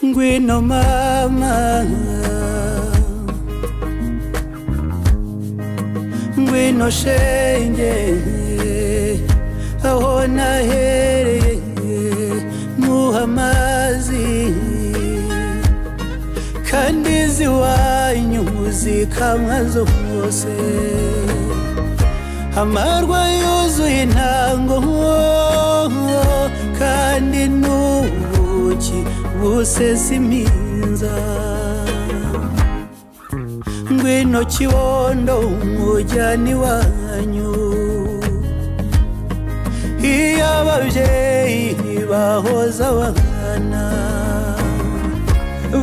Ngwino mama, ngwino shenge, aho nahereye muha amazi, kandi ziwanyu zikamwa zose, amarwa yuzuye intango, kandi n'ubuki busesa iminza. Ngwino kibondo mujyana iwanyu, iyo ababyeyi bahoza abana,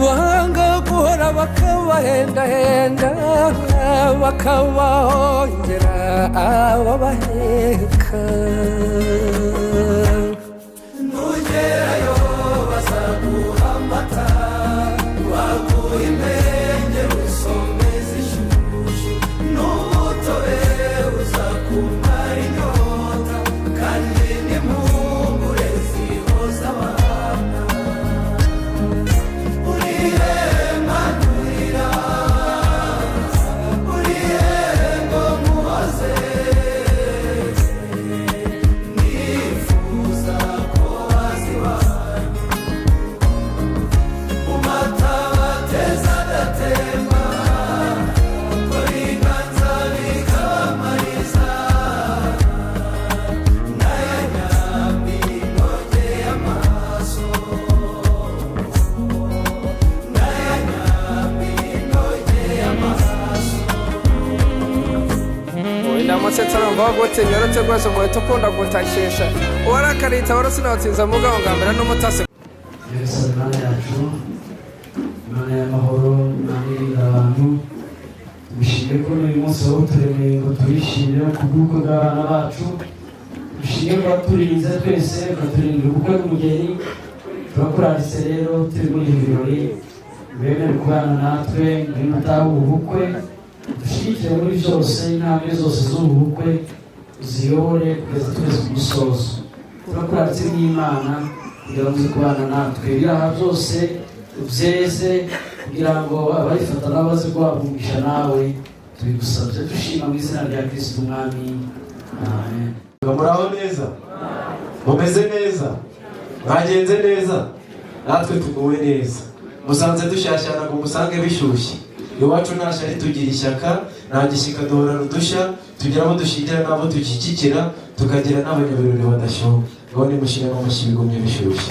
banga guhora bakabahendahenda, bakabahongera ababaheka. Nugerayo bazaguha amata, baguha impenge usomeza ishyushyu, n'umutobe uzakumara inyota, kandi n'impungure zihoza abana. Urihe manurira, urihe ngo muhoze, nifuza ko waziwanyu mu mata bateza adatemba, ko biganza bikabamariza, n'aya nyambi inogeye amaso, n'aya nyambi inogeye amaso. Inamutse taramva gote nyorotse rwose muheto ukunda gutakisha uwarakarita warasinatsinza mugabo ngambera n'umutase. Yesu Imana yacu, Imana y'amahoro, Imana irinda abantu, dushimye ko uyu munsi wawuturemeye ngo turishimire ku bw'uko bw'abana bacu, dushimye ko waturinze twese ukaturindira ubukwe bw'umugeni. Turakuranditse rero turi muri ibi birori, wemere kubana natwe muri mataha ubu bukwe, dushyigikire muri byose, intambwe zose z'ubu bukwe uziyobore kugeza tugeze ku musozo. Turakuranditse nk'Imana kugira ngo uze kubana natwe, ibyaha byose ubyeze kugira ngo abarifata n'abaze guhabungisha nawe, tubigusabye dushima mu izina rya Kristo Umwami, amen. Muraho neza, mumeze neza, mwagenze neza, natwe tuguwe neza. Musanze dushyashyana ngo musange bishyushye, iwacu nta shari tugira ishyaka, nta gishyika duhorana udushya, tugira abo dushyingira n'abo dushyigikira, tukagira n'abanyabirori badashyuha. Ngo nimushyiremo amashyi bigumye bishyushye.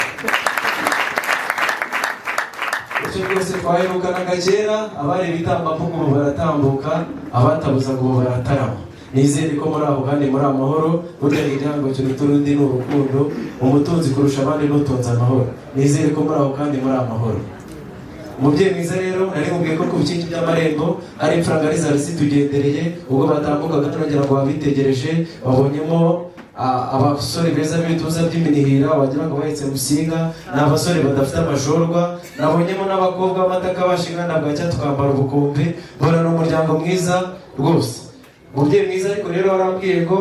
Icyo rwose twaherukanaga kera, abari ibitambambuga ubu baratambuka, abatabuza ngo ubu baratarama. Nizere ko muri aho kandi muri amahoro, burya igihango cy'uruti urundi ni urukundo, umutunzi kurusha abandi n'utunze amahoro. Nizere ko muri aho kandi muri amahoro. Umubyeyi mwiza rero, nari mubwiye ko ku bikingi by'amarembo hari imfurangari zari zitugendereye, ubwo batambukaga turongera ngo babitegereje, babonyemo abasore beza b'ibituza by'iminihira wagira ngo bahetse musinga, ni abasore badafite amajorwa, nabonyemo n'abakobwa b'amataka bashingana bwacya tukambara ubukombe, mbona n'umuryango mwiza rwose. Umubyeyi mwiza ariko rero warambwiye ngo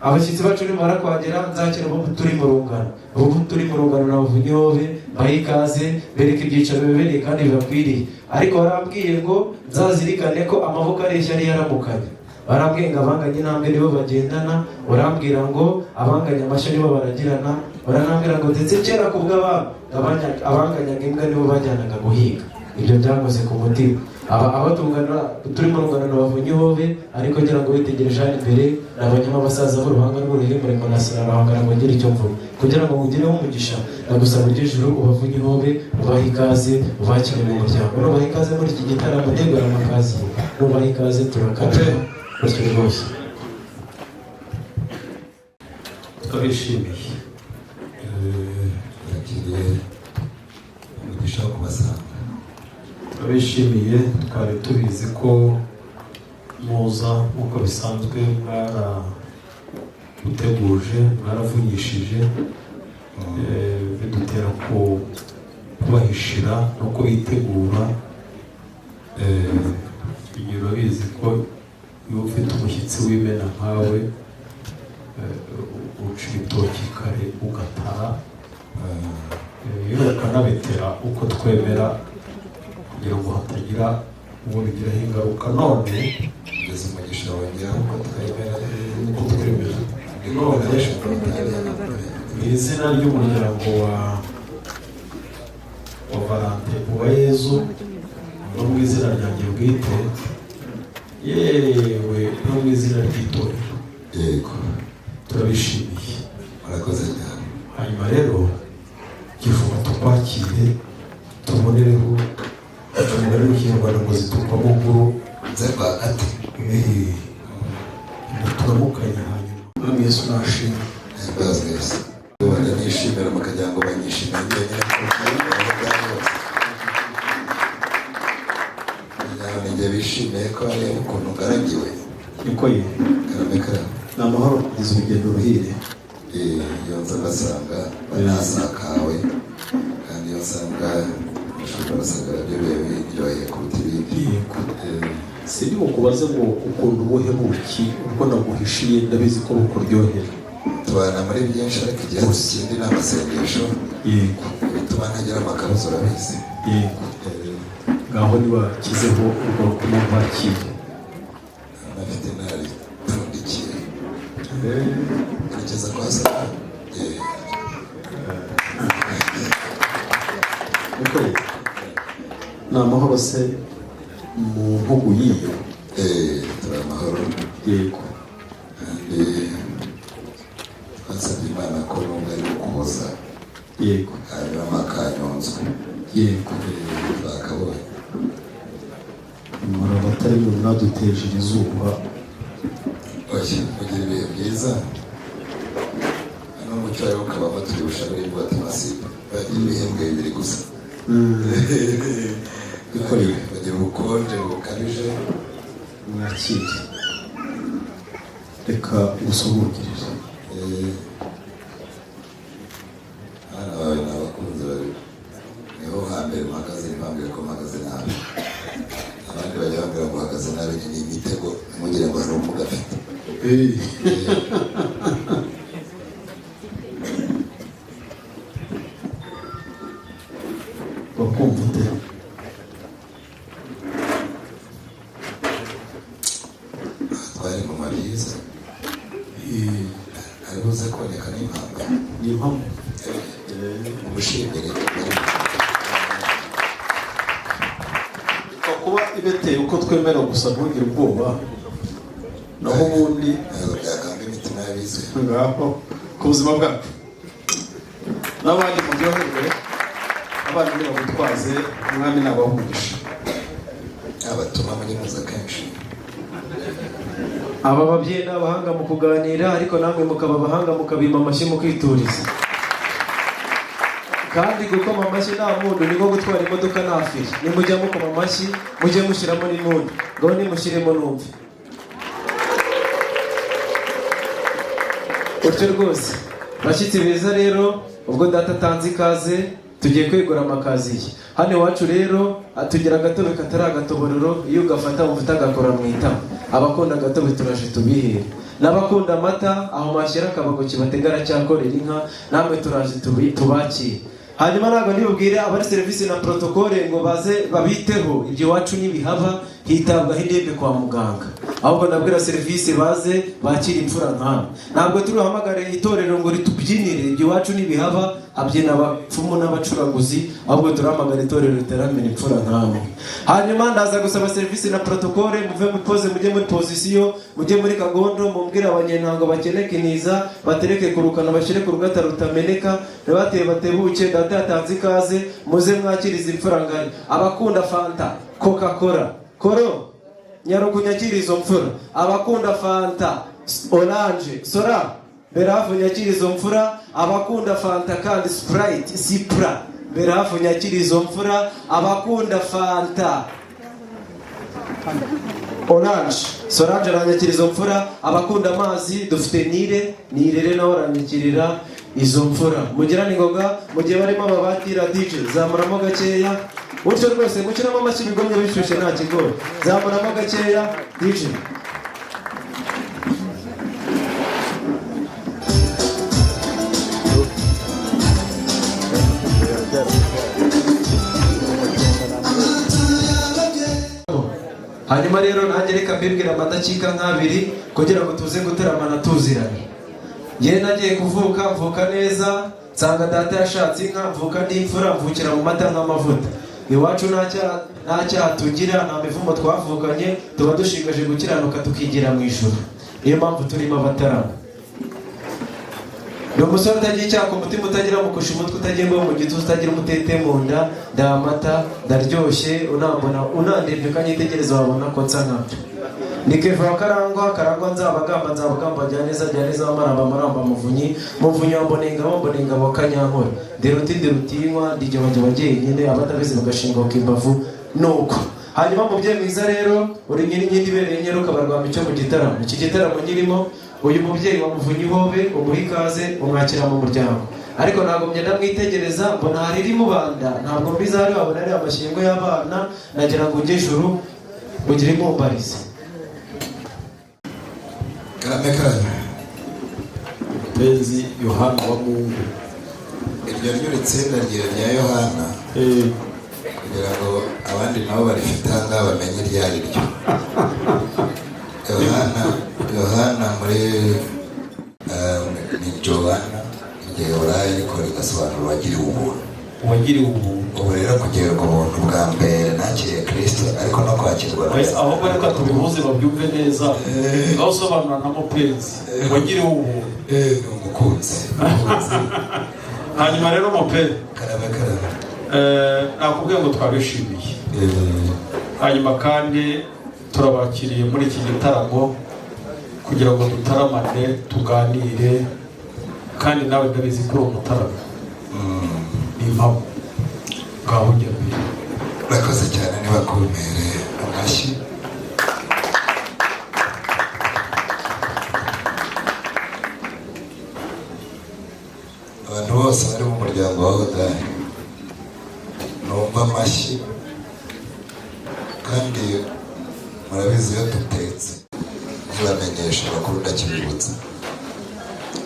abashyitsi bacu nimara kuhagera nzakira ubu turi mu rungano, ubu turi mu rungano na Buvunyobe, bahe ikaze, bereke ibyicaro bibereye kandi bibakwiriye. Ariko warambwiye ngo nzazirikane ko amaboko areshya ari yaramukanye. Warambwiye ngo abanganye intambwe nibo bagendana, urambwira ngo abanganye amashyi nibo baragirana, uranambwira ngo ndetse kera ku bw'abanganye imbwa nibo bajyanaga guhiga. Ibyo byankoze ku mutima. Aba turi mu rungano na Bavunyobe, ariko ngira ngo witegereje hano imbere nabonyemo abasaza b'uruhanga rw'uruhemure ngo nasirarahangana ngo ngire icyo mvuga. Kugira ngo mugireho umugisha, ndagusaba iryo juru Bavunyobe, ubahe ikaze, ubakire mu muryango. Nubahe ikaze muri iki gitaramo, ndegura amakazi, nubahe ikaze turakabira gutyo rwose. Turabishimiye yakiriye umugisha wo kubasanga. Turabishimiye, twari tubizi ko muza nk'uko bisanzwe, mwaraduteguje, mwaravunyishije, bidutera kubahishira no kubitegura. Igihe urabizi ko iyo ufite umushyitsi w'imena nkawe uca ibitoki kare ugatara, iyo ukanabetera uko twemera kugira ngo hatagira uwo bigiraho ingaruka. None ugeze umugisha wongera uko twemera none mu izina ry'umuryango wa Valante Uwayezu no mu izina ryanjye bwite, yewe no mu izina ry'itorero, yego turabishimiye, murakoze cyane. hanyuma rero kivuga tukwakire tubonereho umubare w'ikinyarwanda ngo zitukwamo nkuru nzego hagati turamukanye. Hanyuma mwami Yesu nashimwe, mbaza Yesu ubona nishimira mukagira ngo banyishimire njye bishimiye ko hari ukuntu ngaragiwe. niko ye karameka ni amahoro kugeza urugendo ruhire. iyo nza ngasanga banasakawe kandi iyo nsanga ushobora gusanga byo biba biryoheye kuruta ibindi. yego sindi bukubaze ngo ukunda ubuhe buki ubwo naguhishiye ndabizi ko bukuryohera. tubana muri byinshi ariko igihe kindi ni amasengesho. yego bituma ntagira amakabuzo urabizi. yego ngaho nibakizeho urwo rukumo rwakire. anafite intare ipfundikiye ntekereza ko hasa niko ye ni amahoro se mu mpugu y'iyo. turi amahoro yego kandi twasabye Imana ko nubwo ari ukuboza yego hanyuma akanyonzwe. yego bakabonye muri abatari mu mwaduteje izuba. oya kugira ibihe byiza n'umucyo wawe ukabamo turi bushabure bwate masiba bagira ibihembwe bibiri gusa. bikoreye bagira ubukonje bukabije. mwakire reka gusuhukiriza. abana bawe ni abakunzi babiri niho hambere mpagaze ntibambwire ko mpagaze nabi, abandi bajya bambwira ngo uhagaze nabi ni imitego ntimugire ngo hari ubumuga afite. bakumva ute? twari mu mabyiza ari buze kuboneka n'impanga ni impamo ubushimire kuba ibeteye uko twemera gusa ntugire ubwoba, naho ubundi ntabwo byakanga imitima y'abizwe. ngaho ku buzima bwacu n'abandi muryoherwe, abana ntibagutwaze, umwami nabaha umugisha. abatuma muri muza kenshi. aba babyeyi ni abahanga mu kuganira, ariko namwe mukaba abahanga mukabima amashyi mukituriza. kandi gukoma amashyi nta muntu ni nko gutwara imodoka nta firi. nimujya mukoma amashyi mujye mushyiramo n'impundu, ngaho nimushyiremo numve utyo rwose. bashyitsi beza rero, ubwo data atanze ikaze tugiye kwegura amakaziye. hano iwacu rero tugira agatobe katari agatoborero, iyo ugafata wumva utagakora mu itama. abakunda agatobe turaje tubihere, n'abakunda amata aho mashyira akabago kibategara cyakorera inka, namwe turaje tubakire. hanyuma ntabwo ntibubwire abari serivisi na protokole ngo baze babiteho, ibyo iwacu ntibihaba, hitabwaho indembe kwa muganga. ahubwo nabwira serivisi baze bakira imfura nk'abo. ntabwo turuhamagare itorero ngo ritubyinire, ibyo iwacu ntibihaba, habyina abapfumu n'abacuraguzi, ahubwo turahamagara itorero riteramira imfura nk'abo. hanyuma ndaza gusaba serivisi na protokole, muve mu pose mujye muri pozisiyo, mujye muri kagondo, mumbwire abanyentango bakeneke iniza, batereke ku rukano bashyire ku rugata rutameneka, ntibateye batebuke. data yatanze ikaze, muze mwakiriza imfura ngari. abakunda fanta, coca-cola, koro nyarugunyakira izo mfura. abakunda fanta orange, sora berafu nyakira izo mfura. abakunda fanta kandi sprite, sipra berafu nyakira izo mfura. abakunda fanta orange, sorange aranyakira izo mfura. abakunda amazi dufite nire nawe aranyakirira. izo mvura. Mugirane ingoga mu gihe barimo babatira DJ, zamuramo gakeya. Utyo rwose mukiramo amashyi bigomye bishyushye nta kigoye. Zamuramo gakeya DJ. Hanyuma rero nanjye reka mbibwira amadakika nk'abiri kugira ngo tuze gutaramana tuziranye. Njye nagiye kuvuka mvuka neza, nsanga data yashatse inka, mvuka n'imfura, mvukira mu mata nk'amavuta. Iwacu nta cyaha tugira, nta mivumo twavukanye, tuba dushingaje gukiranuka tukigira mu ijuru. Niyo mpamvu turimo abatarama. Ni umusore utagira icyaha ku mutima, utagira mukusha umutwe, utagendwa mu gituza, utagira umutete mu nda, ndamata, ndaryoshye, unambona unandebye ukanyitegereza wabona ko nsa nkabyo. Ni Keva wa Karangwa nzabagamba jyaneza amaramba muvunyi wambonengabo wa Kanyankore. Nderutinywa ndijye jyenyine abatabizi bagashinga ukimbavu nuko. Hanyuma mubyeyi mwiza rero uri nyiri ibereye nyeruka barwamba icyo mu gitaramo. Iki gitaramo nyirimo uyu mubyeyi wamuvunyi hobe umuha ikaze umwakira mu muryango. Ariko ntabwo mgenda mwitegereza mbona hari iri mubanda, ntabwo mbizari babona ari amashyingo y'abana, nagira ngo ujye ijuru ugire imumbarize. Karame Penzi Yohana wa Mungu. iryo ry'uritsinda rya Yohana kugira ngo abandi nabo barifite ahangaha bamenye iryo ari ryo. Yohana muri ni Joana igihe oraye ariko rigasobanura uwagiriwe ubuntu. Uwagiriwe ubuntu. Ubu rero kugirirwa ubuntu bwa mbere nakiriye Kristo ariko no kwakirwa neza. Aho bareka tubihuze babyumve neza. Aho sobanura na Mupenzi. Uwagiriwe ubuntu. Umukunzi. Hanyuma rero Mupenzi. Karame. Nakubwiye ngo twabishimiye. Hanyuma kandi turabakiriye muri iki gitaramo kugira ngo dutaramane tuganire kandi nawe ndabizi ko umutaramo. Ni impamo. Ngaho ujya mbere. Urakoze cyane niba kumpere amashyi. Abantu bose bari mu muryango wa Hodari numva amashyi kandi murabizi iyo dutetse ntibamenyesha abakuru ndakibibutsa.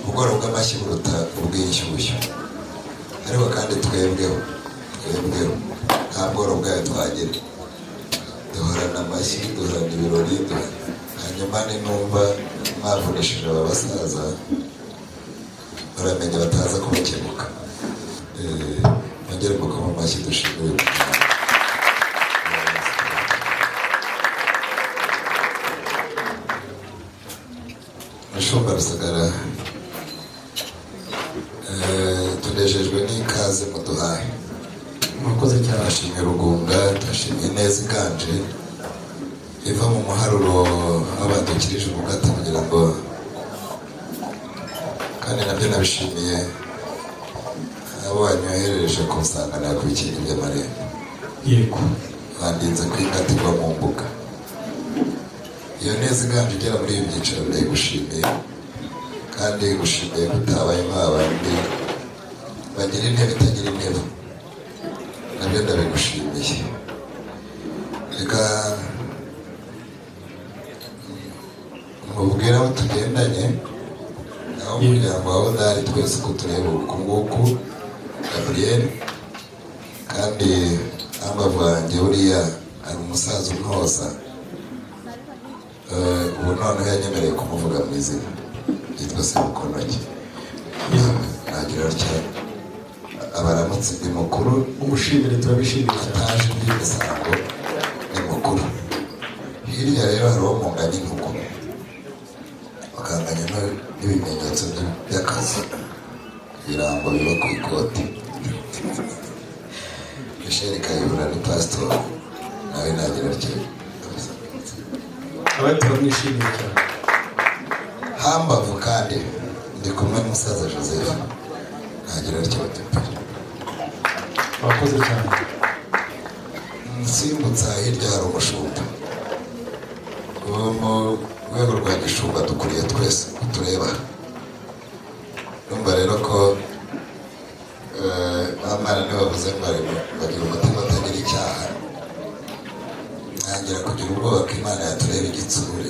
Ubworo bw'amashyi buruta ubw'inshyushyu, ariko kandi twebweho nta bworo bwayo twagira. Duhorana amashyi, duhorana ibirori, hanyuma ninumva mwavunishije aba basaza baramenye bataza kubakemuka. Nongere mukoma amashyi dushimire. Mushumba Rusagara, tunejejwe n'ikaze muduhaye. Murakoze cyane. Turashimye Rugunga, turashimye neza iganje iva mu muharuro w'abadukirije umugati kugira ngo, kandi nabyo nabishimiye abo banyoherereje kunsanganira ku bikingi by'amarembo. Yego. Bandinze kwingatirwa mu mbuga. Iyo neza iganje igera muri ibi byiciro ndayigushimiye, kandi gushimiye kutabayemo abandi bagira intebe itagira intebe, nabyo ndabigushimiye. Reka mubwira aho tugendanye aho umuryango wa Hodari twese ko tureba uku nguku. Gabriel kandi hambavu wanjye buriya ari umusaza umwoza. Ubu noneho yanyemereye kumuvuga mu izina, yitwa Sebukonoge. Nagira cyane abaramutse ndi mukuru. Umushimire turabishimiye cyane. Ataje ndi misango ni mukuru. Hirya rero hari uwo munganya intugu bakanganya n'ibimenyetso by'akazi, ibirango biba ku ikoti. Michel Kayihura ni pasitori, nawe nagira cyane. Abandi turamwishimiye cyane. Hambavu kandi ndi kumwe n'umusaza Joseph, nagira cyane. Murakoze cyane. Nsimbutsa hirya hari umushumba. Uwo mu rwego rwa gishumba dukuriye twese kutureba. urumva rero ko bamwana ntibavuze ngo bagira umutima utagira icyaha, ntangira kugira ubwoba ko Imana yatureba igitsure,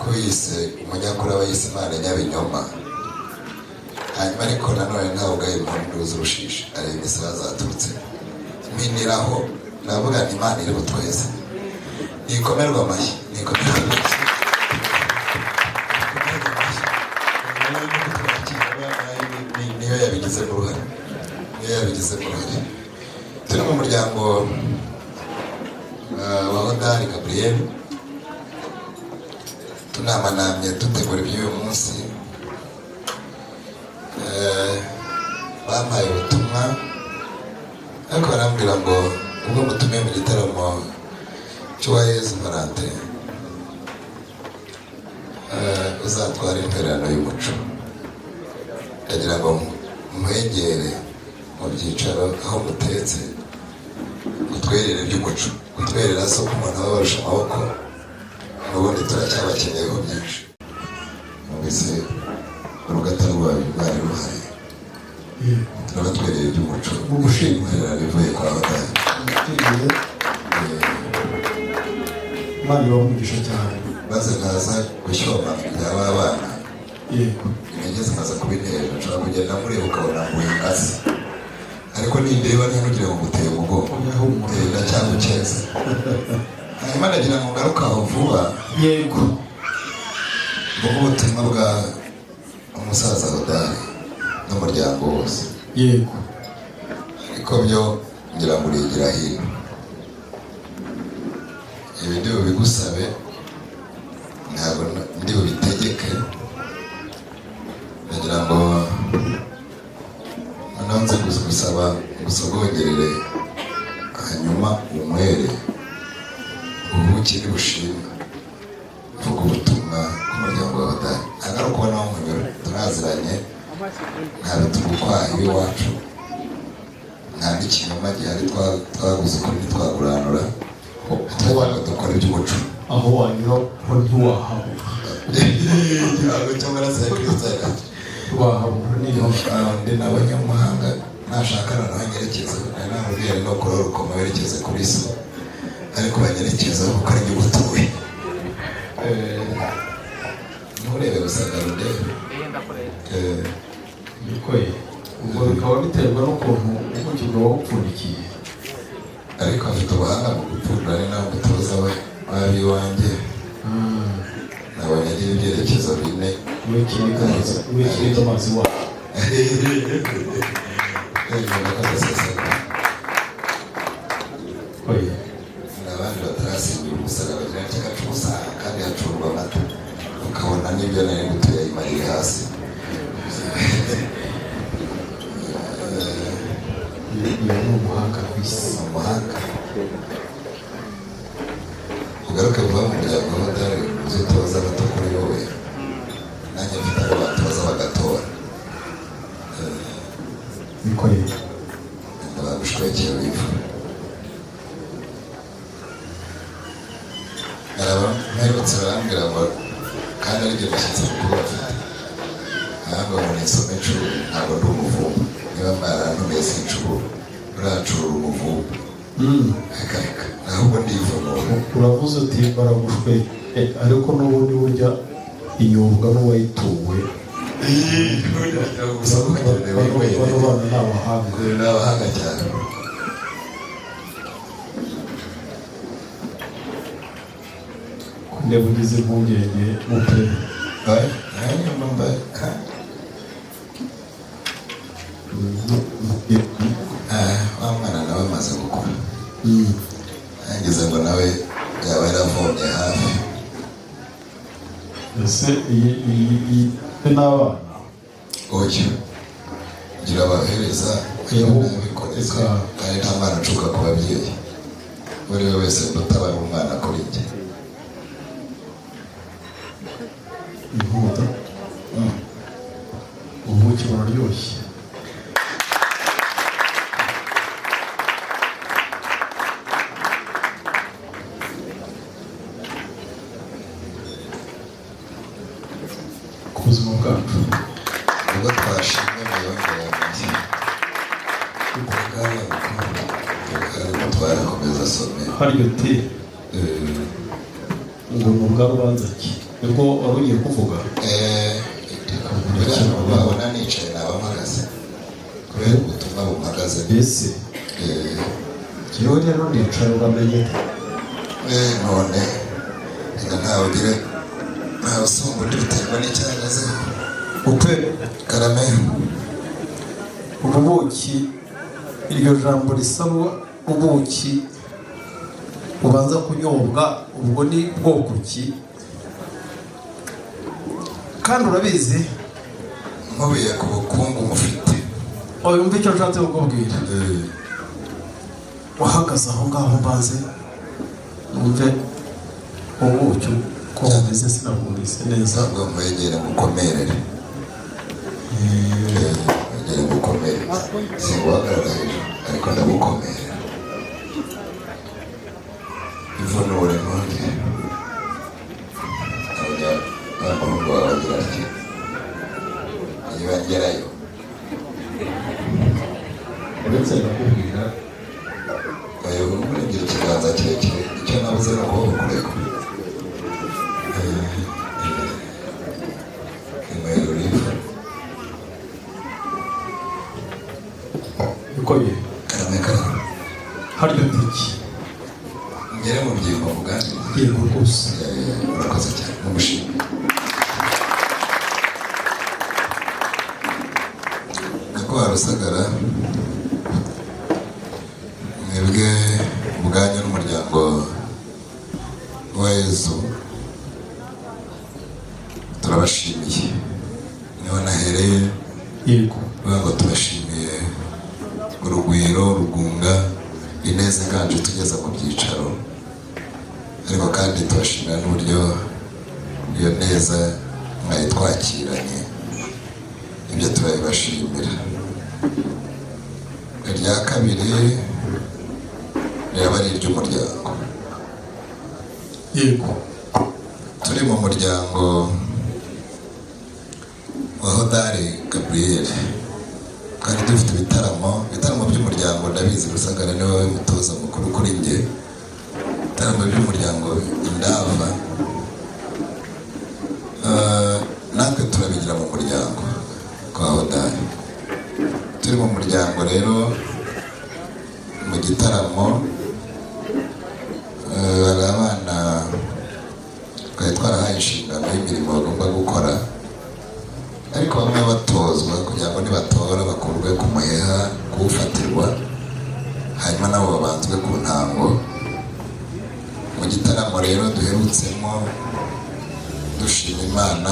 ko yise umunyakuri aba yise Imana nyabinyoma. Hanyuma ariko nanone ntabwo ari impundu z'urushishi, areba imisoro zaturutse mpiniraho, navuga nti Imana iri butweze, nikomerwa amashyi, nikomerwa amashyi, niyo yabigizemo uruhare, turi mu muryango wa Hodari Gabriel, tunamanamye dutegura iby'uyu munsi. Bampaye ubutumwa ariko barambwira ngo ubwo mutumiye mu gitaramo cy'Uwayezu Valentin uzatwara intererano y'umuco, ndagira ngo muhegere mu byicaro aho mutetse, mutwerere iby'umuco. Kutwerera si uko umuntu aba abarusha amaboko, n'ubundi turacyabakeneyeho byinshi. Mbese urugata rwawe rwari ruhari, turabatwerera iby'umuco mu gushimira bivuye kwa Hodari. Imana ibamugisha cyane, maze nkaza gushyoma byaba abana intege zimaze kubintera, nshobora kugenda mureba ukabona nguye hasi, ariko nindeba ntihugire ngo nguteye umugongo, ndacyagukeza. Hanyuma ndagira ngo ngaruke aho vuba, yego, mvuga ubutumwa bwa umusaza Hodari n'umuryango wose, yego, ariko byo ngira ngo urigira hino. Ibi ndi bubigusabe, ntabwo ndi bubitegeke, ndagira ngo nze gusaba gusogongerere, hanyuma umwere ubuki n'ubushimwe, mvuga ubutumwa ku muryango wa Hodari. Ntabwo ari ukubona wo mu turaziranye, nta bitugukwaha iwacu, nta n'ikinyoma gihari twaguze ukuri ntitwaguranura, twabaga dukora iby'umuco. aho wanyura ho ntiwahabura, igihango cy'amaraso ya Kristo wahabura niyo ndi n'abanyamahanga, nashakana nawe nyerekeza, nari namubwiye no kurora ukoma werekeze kuri so, ariko banyerekeza kuko ari igihugu utuye. Nturebe gusa Garudere, bikoye, ubwo bikaba biterwa n'ukuntu umukino wawupfundikiye, ariko afite ubuhanga mu gupfundura, ari nawe umutoza w'abiwanjye. Nabonye agira ibyerekezo bine, wikiriza amazi wawe, abandi batarasimbura umusaraba bagira cyagaca umusaraba kandi hacurwa amata, ukabona n'ibyo nari gutuye yimariye hasi. ni umuhanga ku isi, umuhanga. Ugaruke vuba mu muryango wa Hodari, uzotoza abato kuri wowe, nanjye mfite abo batoza bagatora. bikoye, Bagushwekeye bivu. Mperutse barambwira ngo kandi ari byo bashyitse mukuru bafite, ntabwo ngo nisome incuru, ntabwo ndi umuvumba. Niba mwarantumiye sincuru, uracurura umuvumba, reka ahubwo ndivunura. uravuze uti baragushwe, ariko n'ubundi burya inyobwa n'uwayituwe, bano bana ni abahanga, ni abahanga cyane. ndeba ugize impungenge mupe, wa mwana nawe amaze gukura, yagize ngo nawe yaba yaravomye hafi. ese iyi n'abana Oya, gira abahereza bikoreza, kandi nta mwana acuka ku babyeyi, buri we wese utabara umwana kuri njye. inkota, ubuki buraryoshye, ku buzima bwawe twarakomeza asome harya uti ngo ni ubwa rubanza ki nibwo wari ugiye kuvuga babona nicaye naba mpagaze kubera ubutumwa bumpagaze mbese jyewe rero nicaye uramenye none reka ntawe ugire ntawe usumba undi biterwa n'icyahagaze ukwe karame ubuki iryo jambo risaba ubuki ubanza kunyobwa ubwo ni bwoko ki kandi urabizi nkubiye ku bukungu mufite yumva icyo nshatse kukubwira wahagaze aho ngaho mbaze wumve ubuki ko bumeze sinabumvise neza ngo mwegere mukomerere mwegere mukomerere singuhagarara hejuru ariko ndagukomerera ivunure none abahungu bawe bagira ati niba ngerayo uretse ndakubwira ngira ikiganza kirekire icyo nabuze ni ukuboko kurekure inywero riva bikoye karame karame harya utiki ngere mu byimbo muganira yego rwose murakoze cyane mumushimire nyakubahwa Rusagara mwebwe ubwanyu n'umuryango wa Yezu turabashimiye niho nahereye yego kugira ngo tubashimiye urugwiro rugunga ineza iganje tugeza mu byicaro ariko kandi tubashimira n'uburyo iyo neza mwari twakiranye ibyo turabibashimira irya kabiri riraba ari iry'umuryango yego turi mu muryango wa Hodari Gabriel kandi dufite ibitaramo by'umuryango ndabizi Rusagara niwe wawe mutoza mukuru kuri njye ibitaramo by'umuryango Indava natwe turabigira mu muryango kwa Hodari turi mu muryango rero mu gitaramo hari abana twari twarahaye inshingano y'imirimo bagomba gukora ariko bamwe batozwa kugira ngo nibatora bakurwe ku muheha kuwufatirwa hanyuma nabo babanzwe ku ntango mu gitaramo rero duherutsemo dushima Imana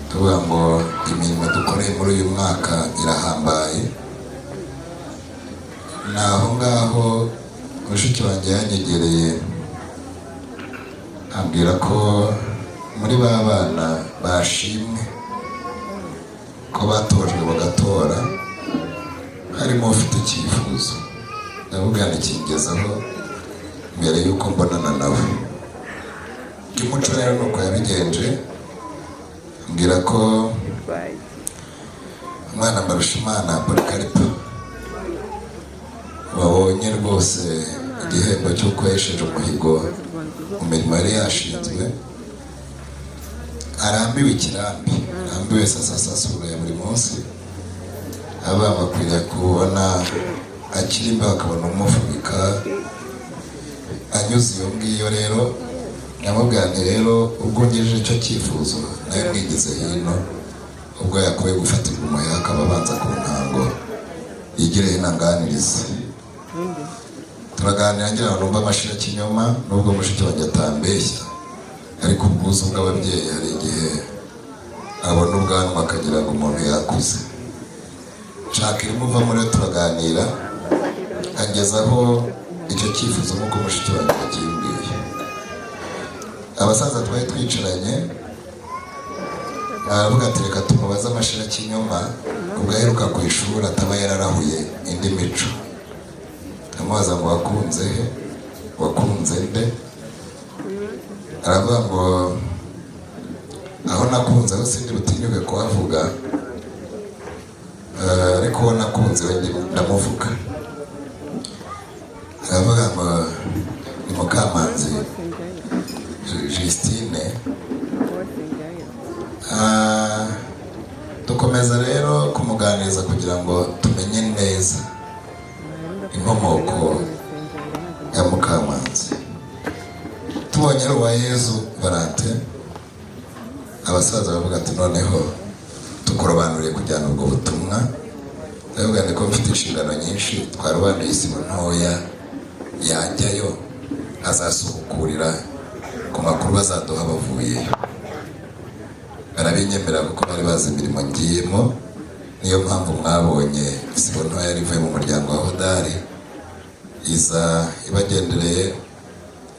tuvuga ngo imirimo dukoreye muri uyu mwaka irahambaye ni aho ngaho mushiki wanjye yanyegereye ambwira ko muri ba bana bashimwe ko batojwe bagatora harimo ufite icyifuzo ndavuga ntikingezaho mbere y'uko mbonana nawe iby'umuco rero ni uko yabigenje ambwira ko umwana Mbarushimana Polycarpe wabonye rwose igihembo cy'uko yesheje umuhigo mu mirimo yari yashinzwe arambiwe ikirambi arambiwe sasasasura ya buri munsi aba bakwiriye kubona akiri imbeho akabona umufubika anyuze iyo ngiyo rero nyamubwira nti rero ubwo ngejeje icyo cyifuzo nawe mwigize hino ubwo yakwiye gufatirwa umuheha akaba abanza ku ntango yigire hinanganirize turaganira ngira ngo numva amashira kinyoma nubwo mushiki wanjye atambeshya ariko ubwuzu bw'ababyeyi hari igihe abona ubwanwa akagira ngo umuntu yakuze nshaka irimo uvamo rero turaganira agezaho icyo cyifuzo nk'uko mushiki wanjye yakimbwiye abasaza twari twicaranye aravuga ati reka tumubaze amashira kinyoma ubwo aheruka ku ishuri ataba yararahuye indi mico amubaza ngo wakunze he wakunze nde aravuga ngo aho nakunze aho sindi butinyuke kuhavuga ariko nakunze ndamuvuga aravuga ngo ni Mukamanzi Justine. Dukomeza rero kumuganiriza kugira ngo tumenye neza inkomoko ya Mukamanzi. Tubonye ari uwa Yezu Valante, abasaza bavuga ati noneho tukurobanuriye kujyana ubwo butumwa. Ndavuga ko mfite inshingano nyinshi, twarobanuye isibo ntoya yajyayo azasubukurira ku makuru bazaduha bavuyeyo. Barabinyemera kuko bari bazi imirimo ngiyemo, niyo mpamvu mwabonye isibo ntoya rivuye mu muryango wa Hodari iza ibagendereye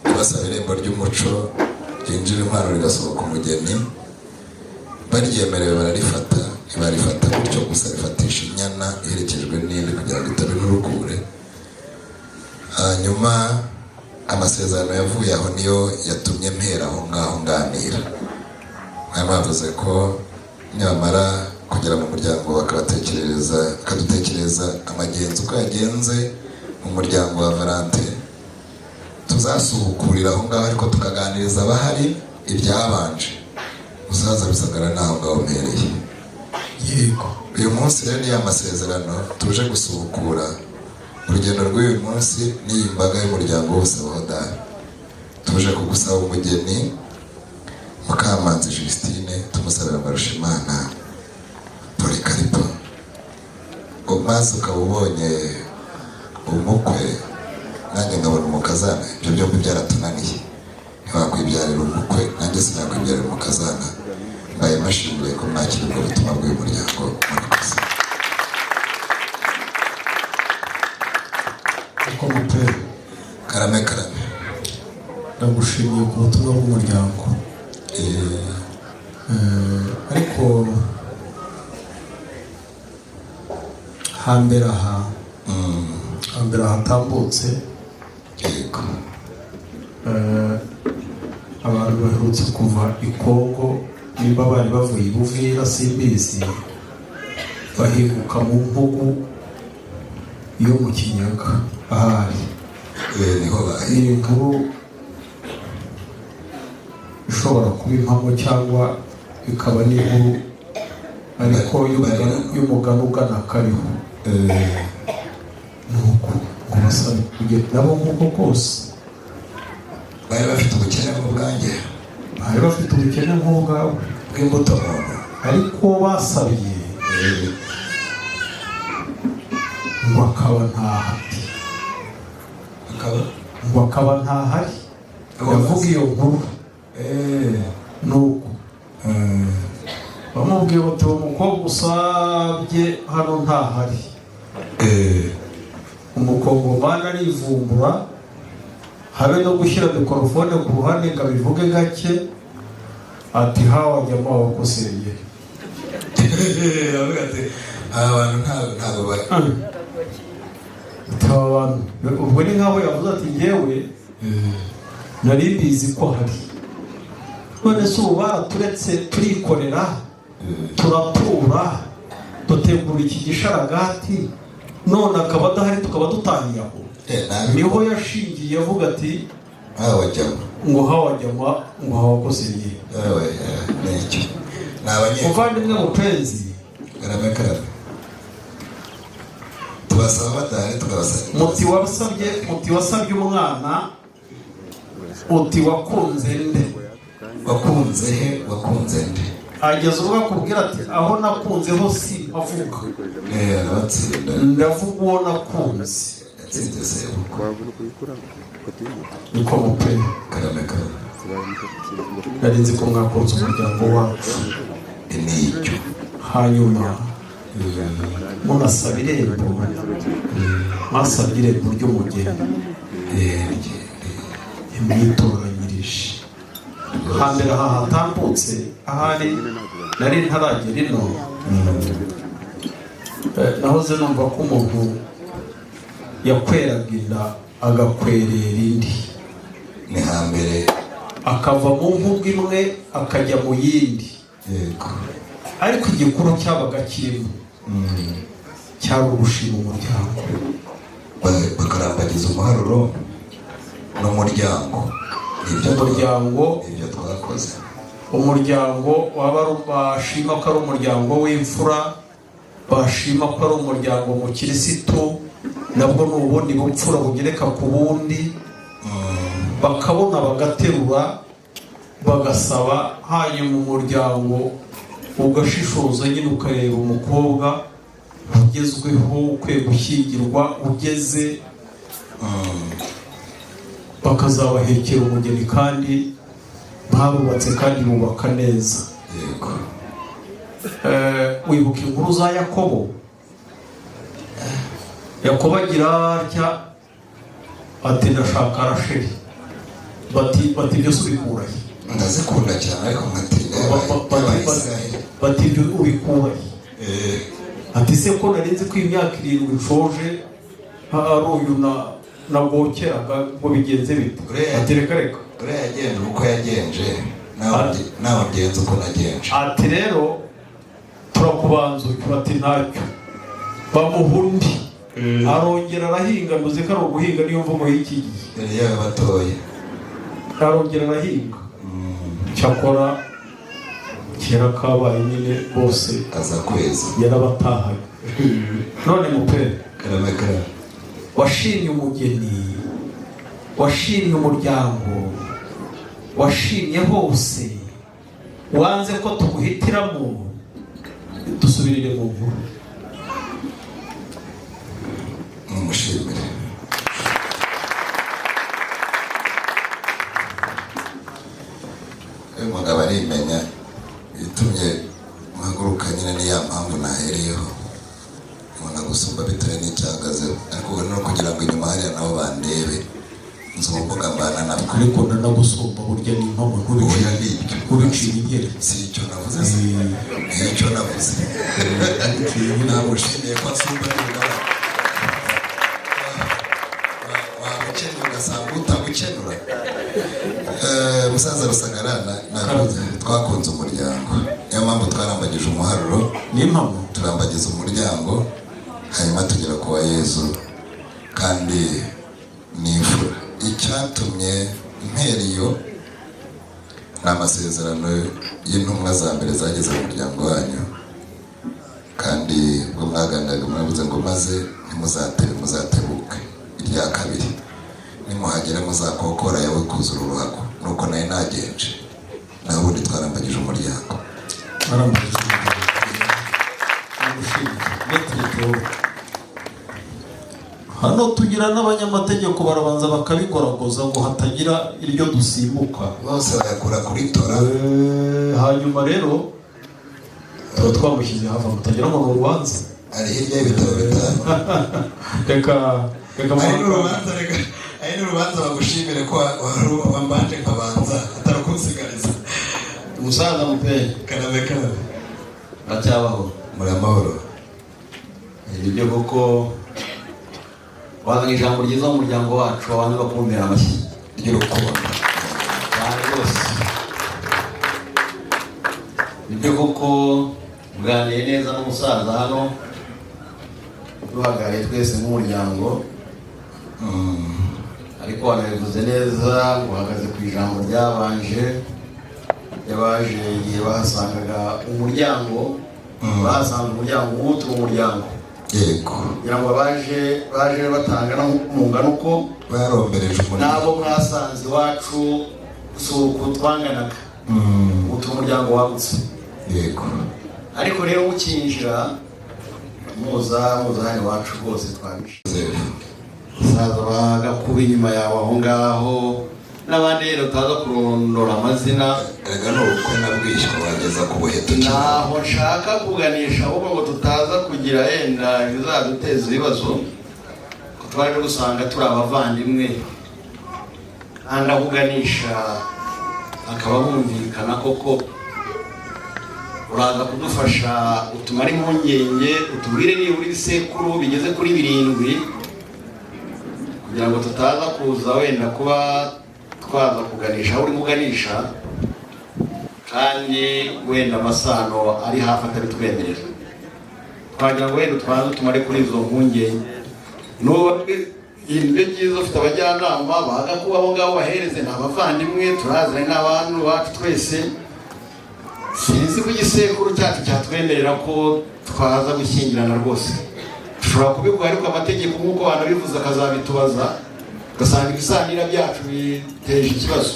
ibasaba irembo ry'umuco ryinjira impano rigasohoka umugeni. Baryemerewe bararifata, ntibarifata gutyo gusa, rifatisha inyana iherekejwe n'indi kugira ngo itabe n'urukure. Hanyuma amasezerano yavuye aho niyo yatumye mpera aho ngaho nganira. Mwari bavuze ko nyamara kugera mu muryango bakadutekereza amagenzi uko yagenze mu muryango wa Valante, tuzasubukurira aho ngaho ariko tukaganiriza abahari ibyabanje. Uzaza Rusagara naho ngaho mpereye. Yego, uyu munsi rero ni amasezerano tuje gusubukura. Urugendo rw'uyu munsi n'iyi mbaga y'umuryango wose wa Hodari tuje kugusaba umugeni Mukamanzi Justine, tumusabira Mbarushimana Polycarpe. Maze ukaba ubonye umukwe, nanjye nkabona umukazana. Ibyo byombi byaratunaniye, ntiwakwibyarira umukwe, nanjye sinakwibyarira umukazana. Mbaye mashimire ko mwakira ubwo butumwa bw'uyu muryango. Murakoze. uko mupere Karame ndagushimiye ku butumwa bw'umuryango. Ariko hambere aha hatambutse yego, abantu baherutse kuva i Kongo, nimba bari bavuye i Buvira simbizi, bahinguka mu mpugu yo mu Kinyaga ahari. niho bahe Iyi nkuru ishobora kuba impamo cyangwa ikaba n'inkuru ariko y'umugani ugana kariho. Nuko ngo basaba kugenda nabo nk'uko kose bari bafite ubukene bw'ubwanjye, bari bafite ubukene nk'ubwawe bw'imbuto muntu, ariko basabiye ngo akaba ntahari, ngo akaba ntahari. yavuga iyo nkuru nuko bamubwiye bati uwo mukobwa usabye hano ntahari. Umukongomani arivumbura, habe no gushyira mikorofone ku ruhande ngo abivuge gake, ati hawa jamaa wakoseye. avuga ati aba bantu ntabwo bari ubwo ni nkaho yavuze ati ngewe nari mbizi ko hari, none se ubu baraturetse turikorera turatura dutegura iki gisharagati, none akaba adahari tukaba dutahiye aho. Niho yashingiye avuga ati ngo hawajyama ngo hawakoseye. nicyo ni abanyeshuri. Muvandimwe mupenzi, Karame tubasaba badahari tukabasaba. muti wasabye umwana, uti wakunze nde? Wakunze he? Wakunze nde? Ageze ubwo akubwira ati aho nakunze ho si avuga. Abatsinda Ndavuga uwo nakunze. yatsinze sebukwe. Niko mupe. Karame nari nzi ko mwakunze umuryango wacu. Nicyo. Hanyuma munasaba irembo, mwasabye irembo ry'umugeni, imwitoranyirije. Hambere aha hatambutse ahari nari ntaragera ino, nahoze numva ko umuntu yakweraga inda agakwerera indi. Ni hambere akava mu mvugo imwe akajya mu yindi. yego, ariko igikuru cyabaga kirimo cyari ugushima umuryango. Bakarambagiza umuharuro n'umuryango. Ibyo twakoze. Umuryango waba bashima ko ari umuryango w'imfura, bashima ko ari umuryango mu kirisitu, nabwo ni ubundi bupfura bugereka ku bundi, bakabona bagaterura bagasaba, hanyuma umuryango ugashishoza nyine ukareba umukobwa ugezweho ukwiye gushyingirwa ugeze, bakazabahekera umugeni kandi barubatse kandi bubaka neza. Yego. Wibuka inkuru za Yakobo? Yakobo agira atya ati ndashaka Rasheli, bati byose ubikurahe? Ndazikunda cyane ariko bati ibyo ubikurahe? Ati se ko narinzi ko imyaka 7 nshoje ari uyu nagokeraga ngo bigenze bite? Ati reka uriya yagenje uko yagenje, nawe ngenze uko nagenje. Ati rero turakubanzuye. Bati ntacyo, bamuha undi arongera arahinga. Muzi ko ari uguhinga niyo mvumo y'iki gihe, yari yabatoye, arongera arahinga. Cyakora kera kabaye nyine bose aza kweza, yarabatahaye. None mupere karame, washimye umugeni, washimye umuryango, washimye hose, wanze ko tuguhitiramo. Dusubirire mu nkuru. mumushimire. Uyu mugabo arimenya, bitumye mpaguruka nyine niya mpamvu nahereyeho. Umuntu gusumba bitewe n'icyagazeho, ariko no kugira ngo inyuma hariya nabo bandebe nzumbuga mbana nabwo. Ariko ndanagusumba burya ni impamo ntubiciye inkeri. Si icyo navuze se, icyo navuze namushimiye ko asumba n'ingabo. Wamukenura ugasanga utamukenura. Musaza Rusagarana navuze twakunze umuryango, niyo mpamvu twarambagije umuharuro n'impamo, turambagiza umuryango, hanyuma tugera ku wa Yezu kandi n'imfura. Icyatumye mperiyo ni amasezerano y'intumwa za mbere zageze mu muryango wanyu, kandi ubwo mwaganiraga mwavuze ngo maze muzatebuke. Irya kabiri, nimuhagera muzakokora yawe kuzura uruhago. Nuko nayo nagenje, naho ubundi twarambagije umuryango. Hano tugira n'abanyamategeko barabanza bakabikoragoza ngo hatagira iryo dusimbuka, bose bayakura kuri tora. Hanyuma rero tuba twamushyize hafi mutagira ngo ni urubanza. Ari hirya y'ibitabo bitanu. Reka ari n'urubanza bagushimire ko wambanje nkabanza atari kunsigariza. Umusaza mupere Karame, aracyabaho? muri amahoro. Ibyo koko wazanye ijambo ryiza mu muryango wacu, abantu bakumvira amashyi ry'urukundo cyane rwose. Ibyo koko muganiye neza n'umusaza hano, duhagarariye twese nk'umuryango. Ariko wanabivuze neza, uhagaze ku ijambo ryabanje, yabaje igihe bahasangaga umuryango, bahasanze umuryango w'utwo umuryango. Yego. Kugira ngo baje batangana mu ngano uko barombereje umuryango. Nabo mwasanze iwacu si uko twanganaga, utu umuryango wagutse. Yego. Ariko rero ukinjira muza hano iwacu rwose twabishe. Saza bagakuba inyuma yawe aho ngaho, n'abandi rero utaza kurondora amazina. Erega n'ubukwe nabwishywa wageza ku buheto cyane. Naho nshaka kuganisha ahubwo ngo tutaza kugira yenda bizaduteza ibibazo, ko twaje gusanga turi abavandimwe, kandi akuganisha akaba bumvikana koko. Uraza kudufasha utumare impungenge, utubwire nibura ibisekuru bigeze kuri 7, kugira ngo tutaza kuza wenda kuba twaza kuganisha aho uri muganisha kandi wenda amasano ari hafi atabitwemerera. twagira ngo wenda twanze tumare kuri izo mpungenge n'ubu ibyo byiza ufite abajyanama baga kuba abo ngabo bahereze ni abavandimwe turazanye n'abantu bacu twese sinzi ko igisekuru cyacu cyatwemerera ko twaza gushyingirana rwose dushobora kubikora ariko amategeko nk'uko abantu bivuze akazabitubaza ugasanga ibisanira byacu biteje ikibazo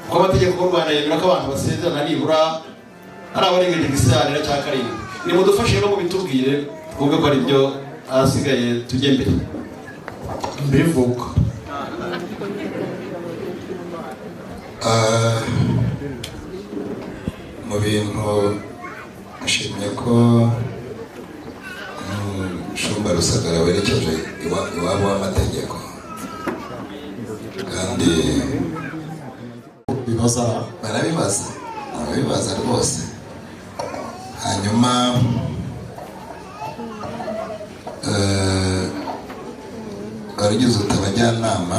kuko amategeko y'u Rwanda yemera ko abantu basezerana nibura ari abarengeje igisanira cya karindwi nimudufashe no mubitubwire twumve ko ari byo ahasigaye tujye mbere mbivuga mu bintu ashimye ko Shumba Rusagara werekeje iwabo w'amategeko kandi barabibaza rwose hanyuma warugize uti abajyanama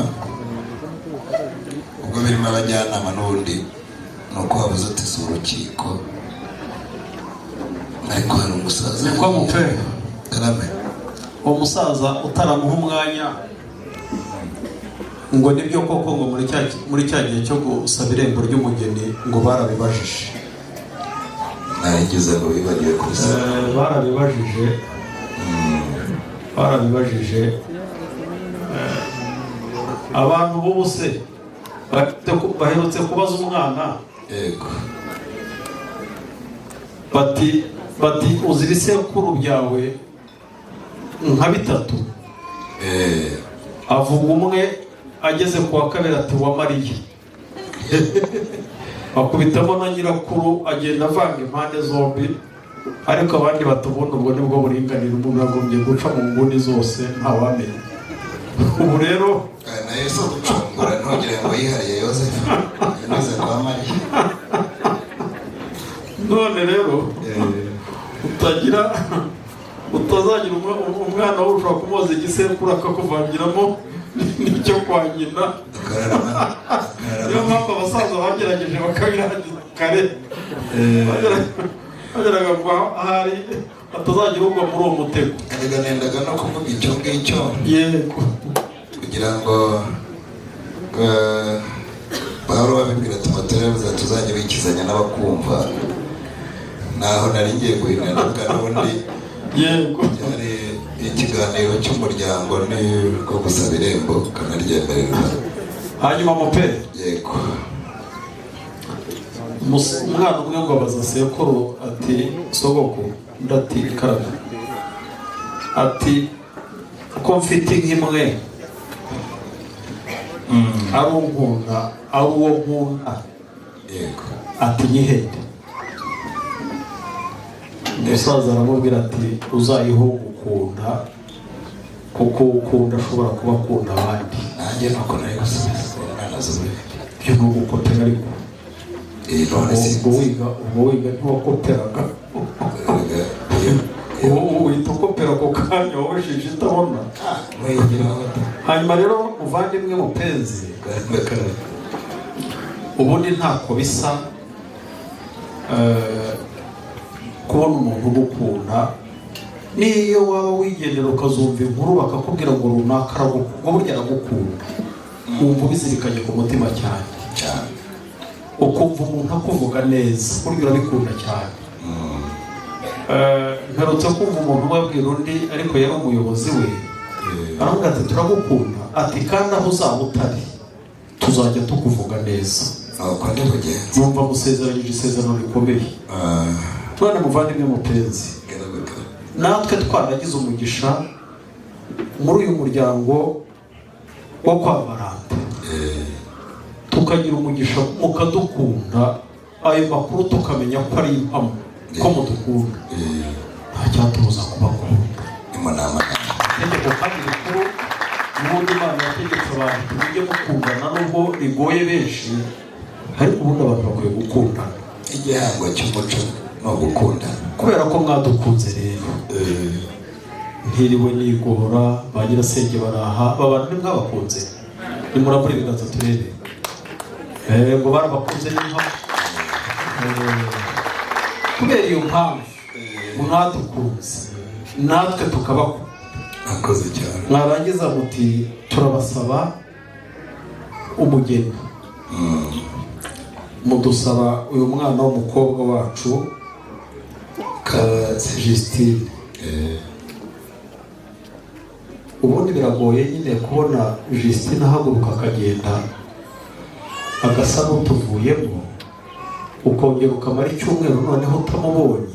ubwo birimo abajyanama n'ubundi ni uko wabuze uti si urukiko ariko hari umusaza niko mupe karame uwo musaza utaramuha umwanya ngo nibyo koko ngo muri cya gihe cyo gusaba irembo ry'umugeni ngo barabibajije ntayigize ngo bibagiwe kubisaba barabibajije abantu bose baherutse kubaza umwana yego bati uzi ibisekuru byawe nka bitatu avuga umwe ageze ku wa kabiri ati wa Mariya bakubitamo na nyirakuru agenda avanga impande zombi ariko abandi batubona ubwo nibwo buringanira umuntu yagombye guca mu nguni zose ntawamenya ubu rero na Yesu gucungura ntugire ngo yihariye Yosefu yanyuze kwa Mariya none rero utazagira umwana we ushobora kumubaza igisekuru akakuvangiramo nicyo kwa nyina niyo mpamvu abasaza bagerageje bakabirangiza kare bageraga ngo ahari atazagira ugwa muri uwo mutego ariko nendaga no kuvuga icyo ngicyo yego kugira ngo Pawulo babibwira Timoteyo tuzajya bikizanya n'abakumva naho nari ngiye guhinduka n'ubundi yego byari ikiganiro cy'umuryango ko gusaba irembo kanaryemererwa hanyuma mupe yego umwana umwe ngo abaza sekuru ati sogoko ndati karame ati ko mfite nk'imwe ari unkunda ari uwo nkunda yego ati nyihende umusaza aramubwira ati uzayiho gukunda kuko ukunda ashobora kuba akunda abandi nanjye nuko nari gusubiza umwana z'ubwenge ibyo ni ugukopera ariko ubwo wiga ntiwakoperaga ubu uhita ukopera ako kanya wabashije utabona hanyuma rero muvandimwe mupenzi ubundi ntako bisa kubona umuntu ugukunda niyo waba wigendera ukazumva inkuru bakakubwira ngo runaka aragukunda burya aragukunda wumva ubizirikanye ku mutima cyane ukumva umuntu akuvuga neza burya urabikunda cyane mperutse kumva umuntu ubabwira undi ariko yari umuyobozi we aravuga ati turagukunda ati kandi aho uzaba utari tuzajya tukuvuga neza yumva musezeranyije isezerano rikomeye tubane muvandimwe mupenzi natwe twaragize umugisha muri uyu muryango wo kwa Barande tukagira umugisha mukadukunda ayo makuru tukamenya ko ari impamo ko mudukunda nta cyatubuza kubakunda itegeko kandi rikuru n'ubundi Imana yategetse abantu tujye mukundana nubwo rigoye benshi ariko ubundi abantu bakwiye gukundana igihango cy'umuco no gukundana kubera ko mwadukunze rero ntiriwe nigora bagira senge baraha abantu ntimwabakunze nimurabura ibiganza turebe ngo barabakunze n'impamvu kubera iyo mpamvu mwadukunze natwe tukabaho. akoze cyane. Mwarangiza muti turabasaba umugeni. Mudusaba uyu mwana w'umukobwa wacu Justine. Ubundi biragoye nyine kubona Justine ahaguruka akagenda agasa n'utuvuyemo, ukongera ukamara icyumweru noneho utamubonye.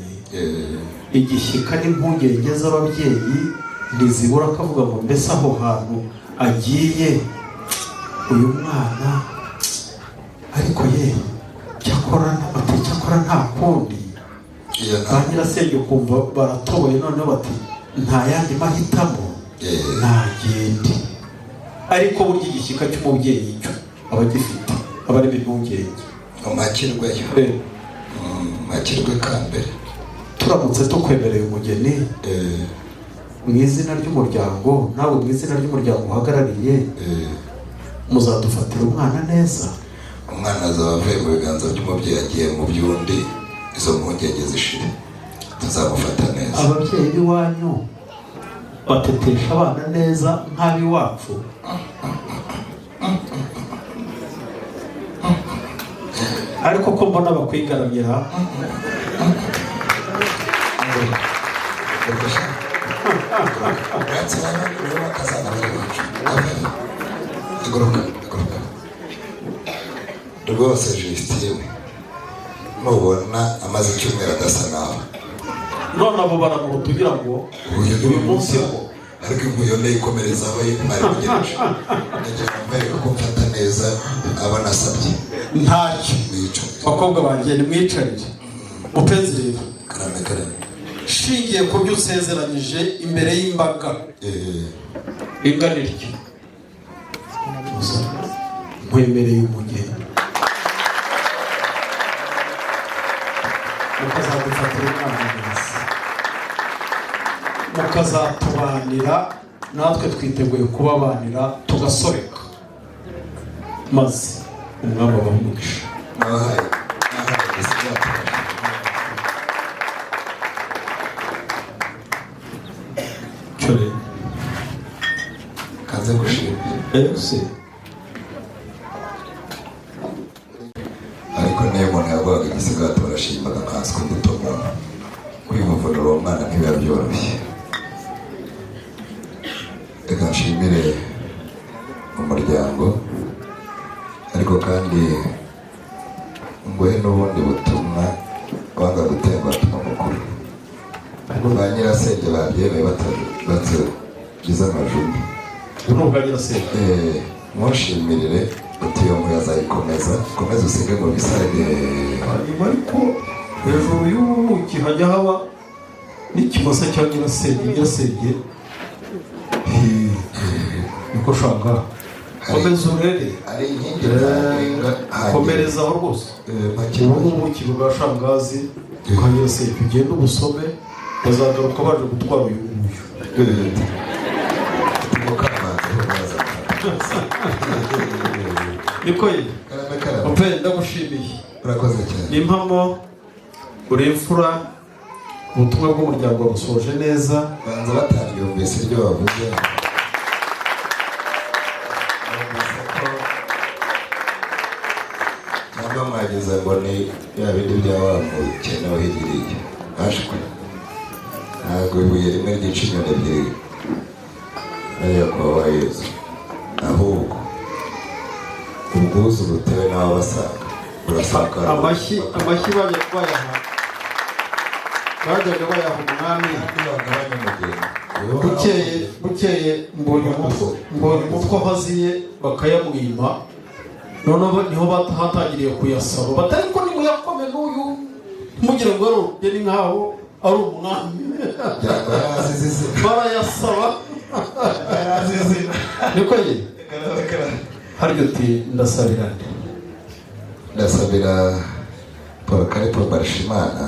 Igishyika n'impungenge z'ababyeyi ntizibura akavuga ngo mbese aho hantu agiye uyu mwana, ariko ye cyakora nta kundi. Ba nyirasenge ukumva baratoboye noneho bati nta yandi mahitamo, ntagende. Ariko burya igishyika cy'umubyeyi cyo aba gifite, aba ari impungenge. Makirwe kambere. Turamutse tukwemereye umugeni mu izina ry'umuryango, nawe mu izina ry'umuryango uhagarariye, muzadufatira umwana neza. Umwana azaba avuye mu biganza by'umubyeyi agiye mu by'undi, izo mpungenge zishire, tuzamufata neza. Ababyeyi b'iwanyu batetesha abana neza nk'ab'iwacu. Ariko ko mbona bakwigaramira. Rwose Justine mubona amaze icyumweru adasa nawe, none abo baramuha tugira ngo uyu munsi ngo ariko inkuyo ikomereza aho mwari mugereje. Nagira ngo mbere ko mfata neza aba nasabye ntacyo. Bakobwa banjye nimwicarire mupenzi rero. Karame shingiye ku byo usezeranyije imbere y'imbaga ingana ityo, nkwemereye umugeni, mukazadufatira umwana neza, mukazatubanira, natwe twiteguye kubabanira tugasoreka, maze umwami abamugisha. Kanze gushimira. Ariko niyo umuntu yavugaga igisigaye turashimbaga nkanswe imbuto muntu. Kwivuvunira uwo mwana ntibiba byoroshye. Reka nshimire umuryango, ariko kandi nguhe n'ubundi butumwa wanga gutemba tuma mukuru. Ba nyirasenge babyemeye batagize amajuni. Mushimirire uti iyo nkuru azayikomeza, komeza usige mu bisage. Hanyuma ariko hejuru y'ubuki hajya haba n'ikimasa cya nyirasenge. Niko shaka komeza urere, komerezaho rwose. Ubu ubuki bwa shangazi kwa nyirasenge ugenda ubusome, bazagaruka baje gutwara uyu nguyu. Niko ye ndagushimiye. Urakoze cyane. N'impamo uri imfura, ubutumwa bw'umuryango busoje neza. Banza batanyumvise ibyo bavuze. Ntabwo mwagize ngo ni ya bindi bya wa mukene wahigiriye ashwe. Ntabwo ibuye rimwe ryica inyoni ebyiri ariyo kuba wa Yezu, ahubwo ubwuzu butewe n'abo basanga burasakara. Amashyi bajyaga bayaha umwami. Bukeye mbonye umutwe ahaziye bakayamwima, noneho niho hatangiriye kuyasaba, batari ko nimuyakome n'uyu mugire ngo ari nk'aho ari umwami. Barayasaba. Niko ye haryo uti ndasabira Paul Karipo Barishimana.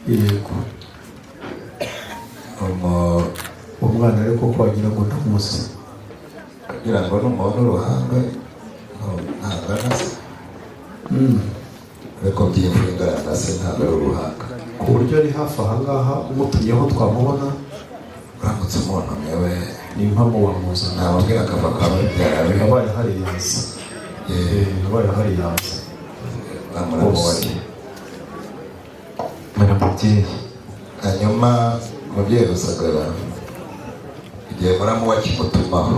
Yego umwana ariko kwagira ngo ndamuzi, kugira ngo n'umuntu uruhanga ntangana se, ariko by'imfura ingana se ntabwo ari uruhanga. ku buryo ari hafi ahangaha umutumyeho twamubona. uramutse umuntu mwewe Ni impamo wamuzana. nababwira akava kwa babyara be Abaye hari yaza. Abaye hari yaza. bamuramubari. muramubyeyi hanyuma umubyeyi Rusagara igihe muramu wakimutumaho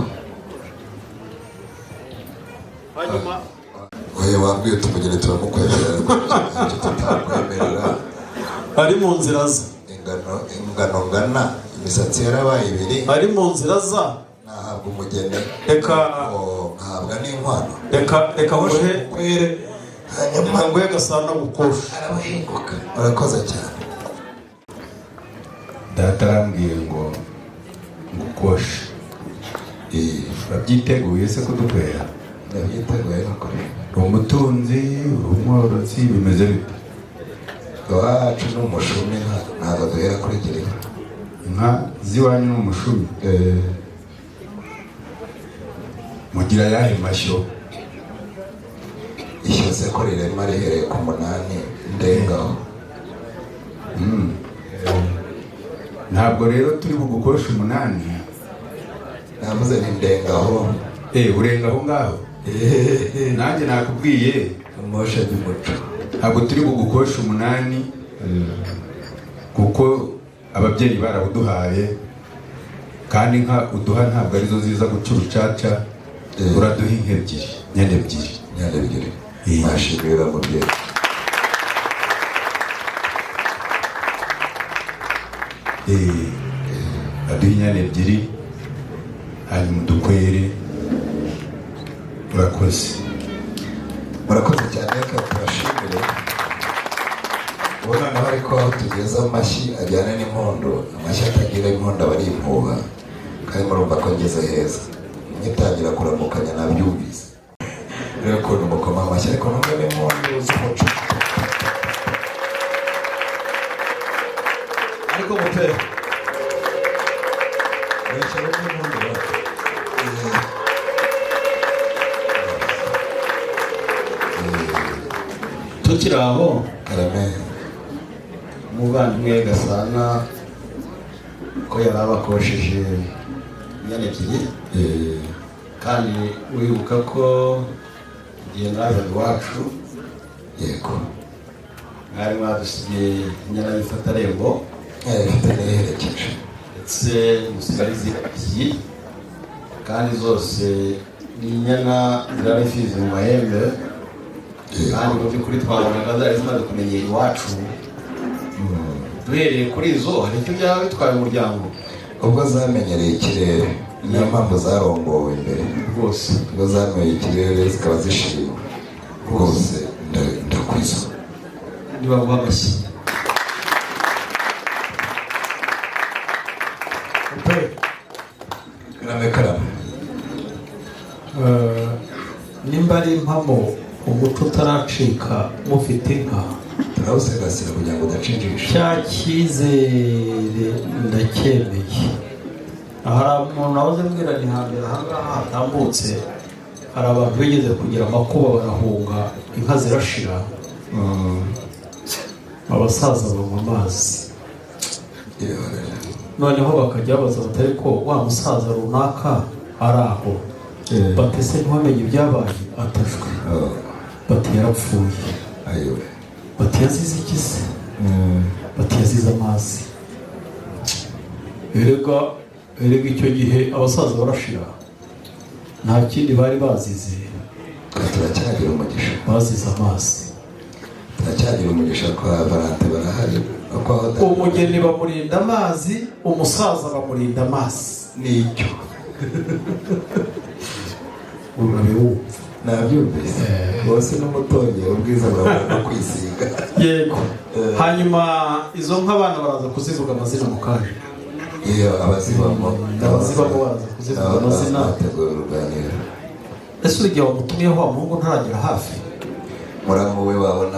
oya wambwiye tumugere turamukwemerera icyo tutamwemerera Ari mu nzira za. ingano ngana imisatsi yarabaye ibiri Ari mu nzira za. nahabwa umugeni Reka nkahabwa n'inkwano reka nguhe kwere hanyuma nguhe gasana gukosha. arabahinguka urakoze cyane. data arambwiye ngo ngukoshe urabyiteguye se kudukwera? ndabyiteguye nukuri. uri umutunzi uri umworozi bimeze bite? iwacu ni umushumi ntabwo duhera kuri gereza. inka z'iwanyu ni umushumi? mugira ayahe mashyo? ishyo se ko rirema rihereye ku 8 ndengaho. ntabwo rero turi bugukoshe 8. navuze ni ndengaho. urenga aho ngaho. nanjye nakubwiye umoshe by'umuco. ntabwo turi bugukoshe 8 kuko ababyeyi barabuduhaye kandi inka uduha ntabwo arizo ziza guca urucaca. uraduha inka ebyiri, nyana ebyiri. Mashimira mubyeyi. aduha inyana ebyiri hanyuma udukwere. urakoze cyane reka turashimire. ubona naho ariko aho tugeze amashyi ajyana n'impundu. amashyi atagira impundu aba ari impuha kandi murumva ko ngeze heza. ngitangira kuramukanya nabyumvise rero ukuntu mukoma amashyi ariko nubwo n'impundu z'umuco. Ariko mupera tukiri aho umuvandimwe Gasana ko yari abakosheje inyana ebyiri kandi wibuka ko igihe naza iwacu yego mwari mwadusigiye inyana y'ifatarengo ifite n'iherekeje ndetse musigarizi ebyiri kandi zose ni inyana zirara ifizi mu mahembe kandi mu by'ukuri twabonaga zari zimaze kumenyera iwacu. duhereye kuri izo hari icyo byaba bitwaye umuryango ubwo zamenyereye ikirere. niyo mpamvu zarongowe imbere rwose. ubwo zamenyereye ikirere zikaba zishima rwose. ndakwiza nibaguha amashyi. nimba ari impamo umuco utaracika mufite inka turawusigasira kugira ngo udacinjisha. cya cyizere ndacyemeye. hari umuntu wahoze mbwira ni hambere ahangaha hatambutse hari abantu bigeze kugira amakuba barahunga inka zirashira. abasaza banywa amazi noneho bakajya babaza batari ko wa musaza runaka ari aho batese ntiwamenye ibyabaye atashwe. bati yarapfuye. bati yazize iki se? bati yazize amazi. erega icyo gihe abasaza barashira nta kindi bari bazize. turacyagira umugisha. bazize amazi. turacyagira umugisha kwa Valante barahari. umugeni bamurinda amazi, umusaza bamurinda amazi. nicyo urabiwumva. nabyumvise bose n'umutonge ubwiza bwawe no kwisiga. yego. hanyuma izo nka abana baraza kuzivuga amazina mu kanya. abazibamo baraza kuzivuga amazina. bategura uruganiriro. ese urigihe wamutumiyeho wa muhungu ntaragera hafi? muramu we wabona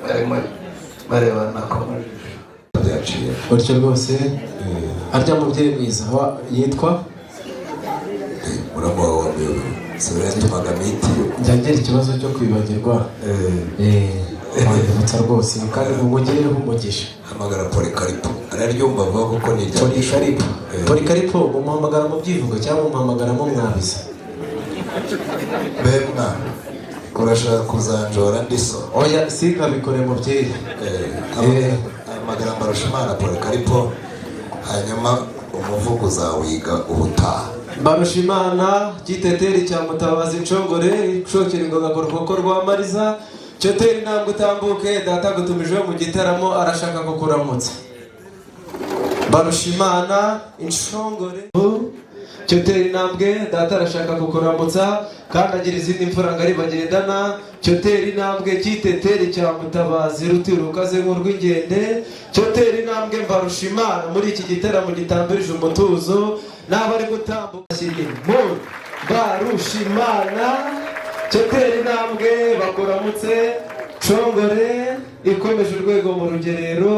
barimo barebana ko byaciye gutyo rwose. arya mubyeyi mwiza yitwa muramu wawe wambaye subira tumaga miti. njya ngira ikibazo cyo kwibagirwa. wandibutsa rwose kandi mugireho umugisha. Hamagara Polikaripo araryumva vuba kuko ni rya Polikaripo. Polikaripo mumuhamagara mu byivugo cyangwa mumuhamagara mu mwabiza. Bemwa urashaka kuzanjora ndiso. Oya sikabikore mu byeyi. Hamagara Mbarushimana Polikaripo hanyuma umuvugo uzawiga ubutaha. Mbarushimana Kiteteri cya Mutabazi Nshongore Shokera Ingoga Gorokoko rwa Mariza Cyoteri ntabwo utambuke data gutumijeho mu gitaramo arashaka kukuramutsa. Mbarushimana Inshongore Cyoteri nambwe data arashaka kukuramutsa kandi agira izindi mfura ngari bagendana. Cyoteri nambwe Kiteteri cya Mutabazi rutirukaze nk'urw'ingende. Cyoteri nambwe Mbarushimana muri iki gitaramo gitambirije umutuzo n'abari gutambuka mu Mbarushimana. Cyoteri nambwe bakuramutse Nshongore ikomeje urwego mu rugerero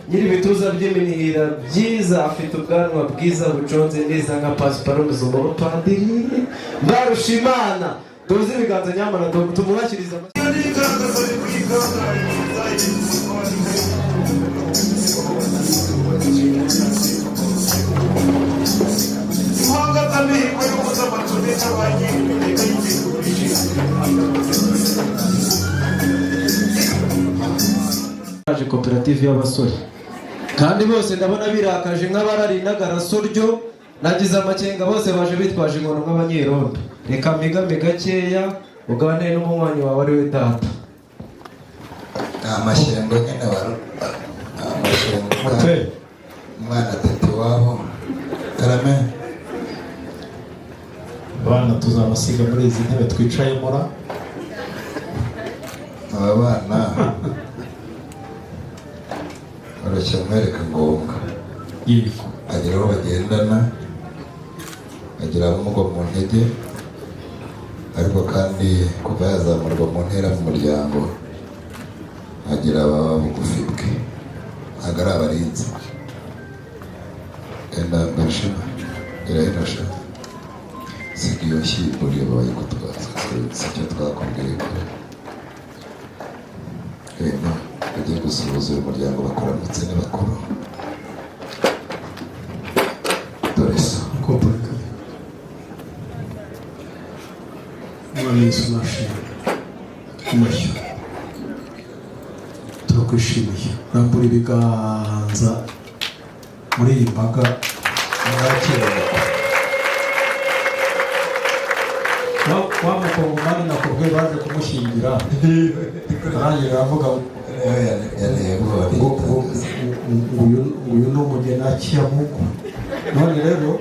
nyiri ibituza by'iminihira byiza afite ubwanwa bwiza buconze neza nka pasiparume z'umupadiri. Mbarushimana tuzi ibiganza nyamara tumubakiriza koperative y'abasore kandi bose ndabona birakaje nk'abarari n'agarasoryo. Nagize amakenga bose baje bitwaje inkono nk'abanyerondo. Reka migame gakeya ugane n'umunywanyi wawe ari we data. Amashyembo nyine amashyembo umwana tete wabo Karame. Abana tuzabasiga muri izi ntebe twicayemo ra. Aba bana barashya mwereka ngombwa agira aho bagendana agira abamugwa mu ntege ariko kandi kuva yazamurwa mu ntera mu muryango agira ababa bugufi bwe ntabwo ari abarinzi. Enda Mbarushima irahinasha siga iyo nshyimbo ureba bayigutwaza sicyo twakubwiye ko ugiye gusuhuza uyu muryango bakuramutse ni bakuru. Dore so Mwami Yesu nashimye umushyo turakwishimiye. Rambura ibiganza muri iyi mbaga mwakiranye wa mukongomani nakubwiye baje kumushyingira arangira aravuga uyu ni umugeni Akiyamungu none rero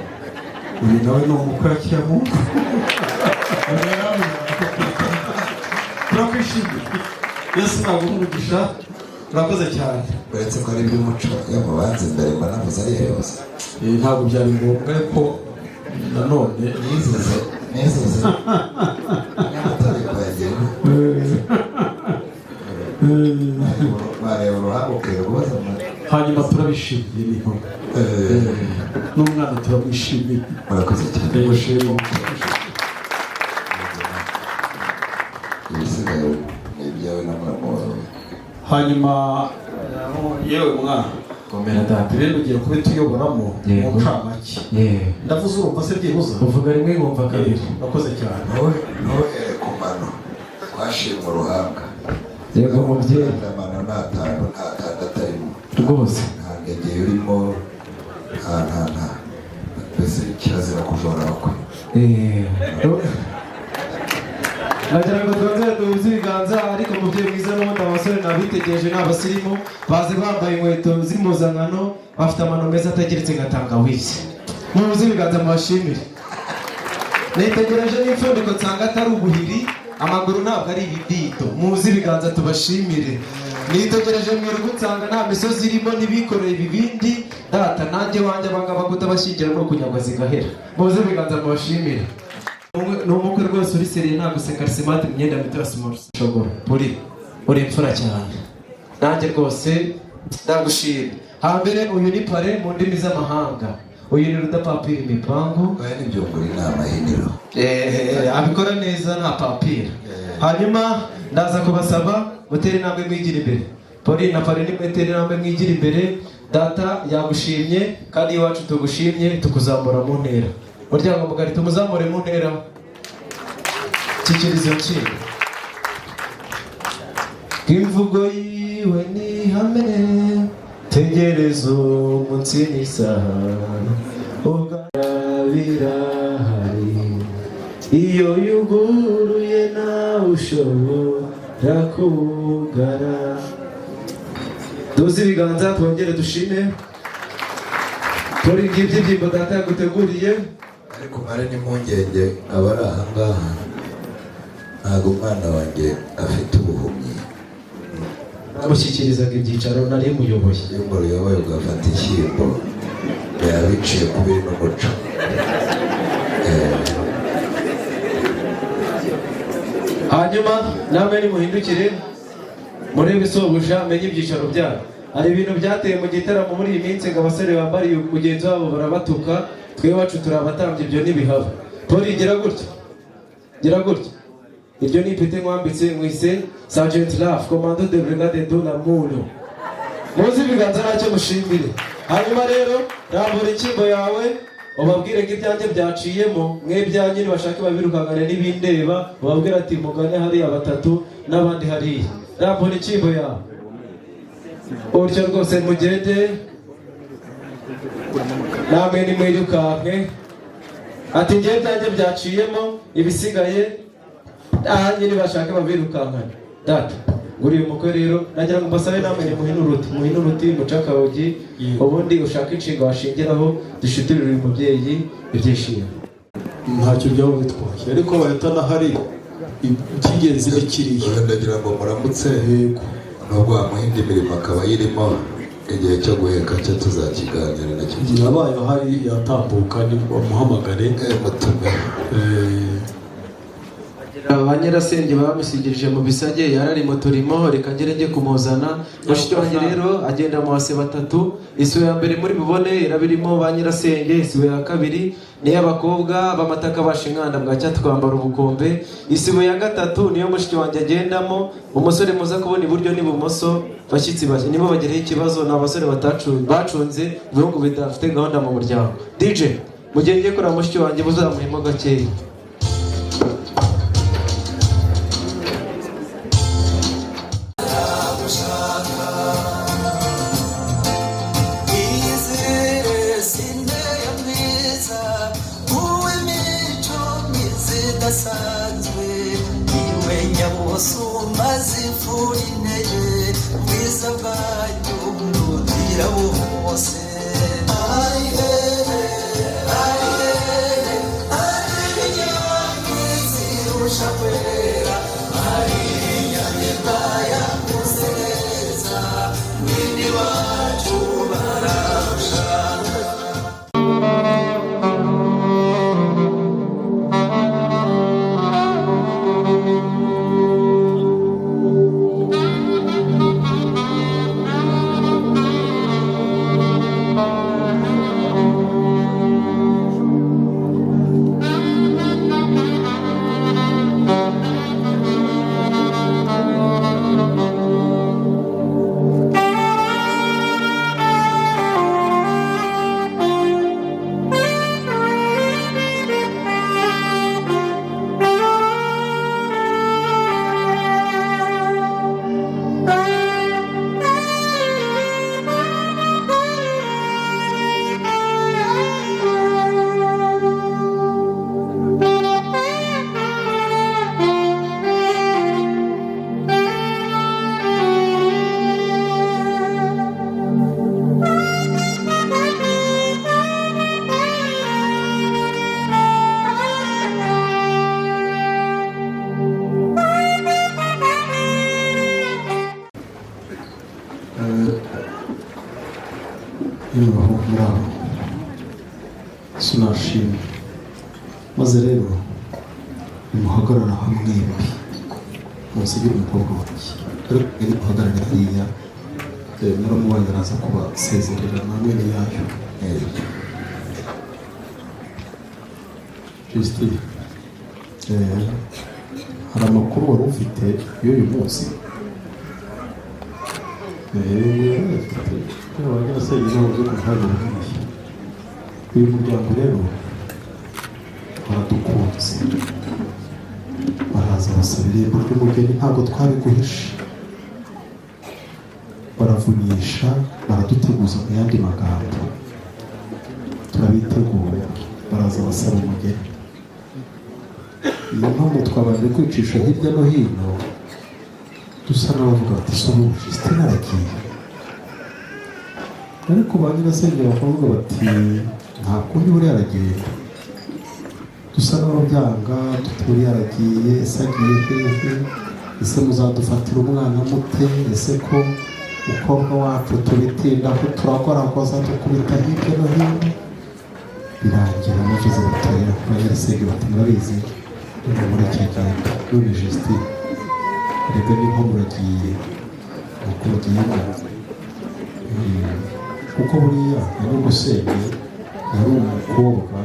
uyu nawe ni umukwe Akiyamungu. Turakwishimiye Yesu naguha umugisha urakoze cyane. uretse ko ari iby'umuco yamubanza imbere mba navuze ari yose ntabwo byari ngombwa ko nanone nizize nyamutari kwagera bareba uruhanga ukirubaza hanyuma turabishimiye niho n'umwana turamwishimiye. murakoze cyane. ibisigaye ni ibyawe na muramu wawe. Hanyuma yewe mwana komera data rero ugiye kuba tuyoboramo mu ncamake. Ndavuze urumva se byibuza uvuga rimwe ngumva kabiri. urakoze cyane. ntuhere ku mano twashimwe uruhanga. Yego mubyeyi amano nta tandatu arimo rwose nta ngegeye urimo nta mbese kirazira kujora bakwe. nagira ngo twongere duhuze ibiganza ariko mubyeyi mwiza n'ubundi abasore nabitegereje ni abasirimu bazi bambaye inkweto z'impuzankano bafite amano meza atageretse nka tangawizi. muhuze ibiganza mubashimire. nitegereje n'imfundiko nsanga atari ubuhiri amaguru ntabwo ari ibidido. muhuze ibiganza tubashimire. nitegereje mu rugo nsanga nta misozi irimo ntibikoreye ibibindi data nanjye wanjye abangaba kutabashyingira no kunyagwa zigahera. muhuze ibiganza mubashimire. ni umukwe rwose uri seriye nta guseka arisimati mu myenda mito ya simoro shogoro uri imfura cyane nanjye rwose ndagushimye. hambere uyu ni pare mu ndimi z'amahanga uyu ni rudapapira imipangu oya nibyo ngura inama y'iniro abikora neza nta papira hanyuma ndaza kubasaba mutere intambwe mwigira imbere. Pauline na Pauline mutere intambwe mwigira imbere. Data yagushimye kandi iwacu tugushimye tukuzamura mu ntera. Muryango mugari tumuzamure mu ntera. Kikirizo cyiwe imvugo yiwe ni hamwe tegerezo munsi n'isaha birahari iyo yuguruye nawe ushobora kugara. Duze ibiganza twongere dushime kuri ngibyo ibyimbo data yaguteguriye. ariko mare n'impungenge abari aha ngaha ntabwo umwana wanjye afite ubuhumyi. Namushyikirizaga ibyicaro nari muyoboye. iyo muruyoboye ugafata ishyimbo biba biciye kubiri n'umuco. Hanyuma namwe nimuhindukire murebe isobuja menye ibyicaro byabo. Hari ibintu byateye mu gitaramo muri iyi minsi ngo abasore bambariye mugenzi wabo barabatuka, twe iwacu turi abatambyi, ibyo ntibihaba. Poli gira gutya, gira gutya, iryo ni ipeti mwambitse mwise Sergeant Laf, Commando de Brigade de l'Amour. Muzi ibiganza ntacyo mushimire. Hanyuma rero rambura icyimbo yawe ubabwire ko ibyanjye byaciyemo, mwe byanjye nibashake babirukangane n'ibindeba, ubabwire ati mugane hariya batatu n'abandi hariya. Rambura icyimbo yawe utyo rwose mugende namwe nimwirukanke. Ati ngewe byanjye byaciyemo, ibisigaye ahanjye nibashake babirukankane. Data nguriye umukwe rero nagira ngo mbasabe namwe muhinuruti mucakahogi, ubundi ushaka inshinga washingiraho dushiturire uyu mubyeyi ibyishimo. ntacyo byaba bitwaye ariko bahitana hari icy'ingenzi ni kiriya. ndagira ngo muramutse yego nubwo wamuha indi mirimo akaba ayirimo, igihe cyo guheka cyo tuzakiganira nacyo. igihe abaye hari yatambuka ni bamuhamagare mutume. Ba nyirasenge bamusigirije mu bisage yarari mu turimo, reka ngere njye kumuzana. Mushiki wanjye rero agenda mu base batatu. Isiwe ya mbere muri bubone irabirimo ba nyirasenge, isiwe ya kabiri niyo abakobwa b'amataka bashinkanda bwacya twambara ubukombe. Isiwe ya gatatu niyo mushiki wanjye agendamo. Umusore muza kubona iburyo n'ibumoso bashyitsi bashye nibo bagereho ikibazo, ni abasore bacunze ibihugu bidafite gahunda mu muryango. DJ mugenge kora mushiki wanjye buzamuhemo gakeya. muraho sinashimye maze rero nimuhagarara hamwe musigire umukobwa wanjye ariko nimuhagarare hariya muramubanza araza kubasezerera na mwene yayo Justine hari amakuru wari ufite y'uyu munsi uyu muryango rero baradukunze baraza basaba irembo ry'umugeni ntabwo twabiguhisha baravunyisha baraduteguza mu yandi magambo turabitegura baraza basaba umugeni iyo mpamvu twabanje kwicisha hirya no hino dusa n'abavuga bati somo Justin aragiye ariko ba nyirasenge bakavuga bati nta kundi buriya aragenda dusa n'ababyanga tuturi aragiye ese agiye hehe ese muzadufatira umwana mute ese ko umukobwa wacu tubitindaho turagoragoza dukubita hirya no hino birangira amavuze batoya ba nyirasenge bati murabizi muri icyo gihe none Justin reka niba muragiye uko mugiye kuko buriya nyir'ugusenge yari umukobwa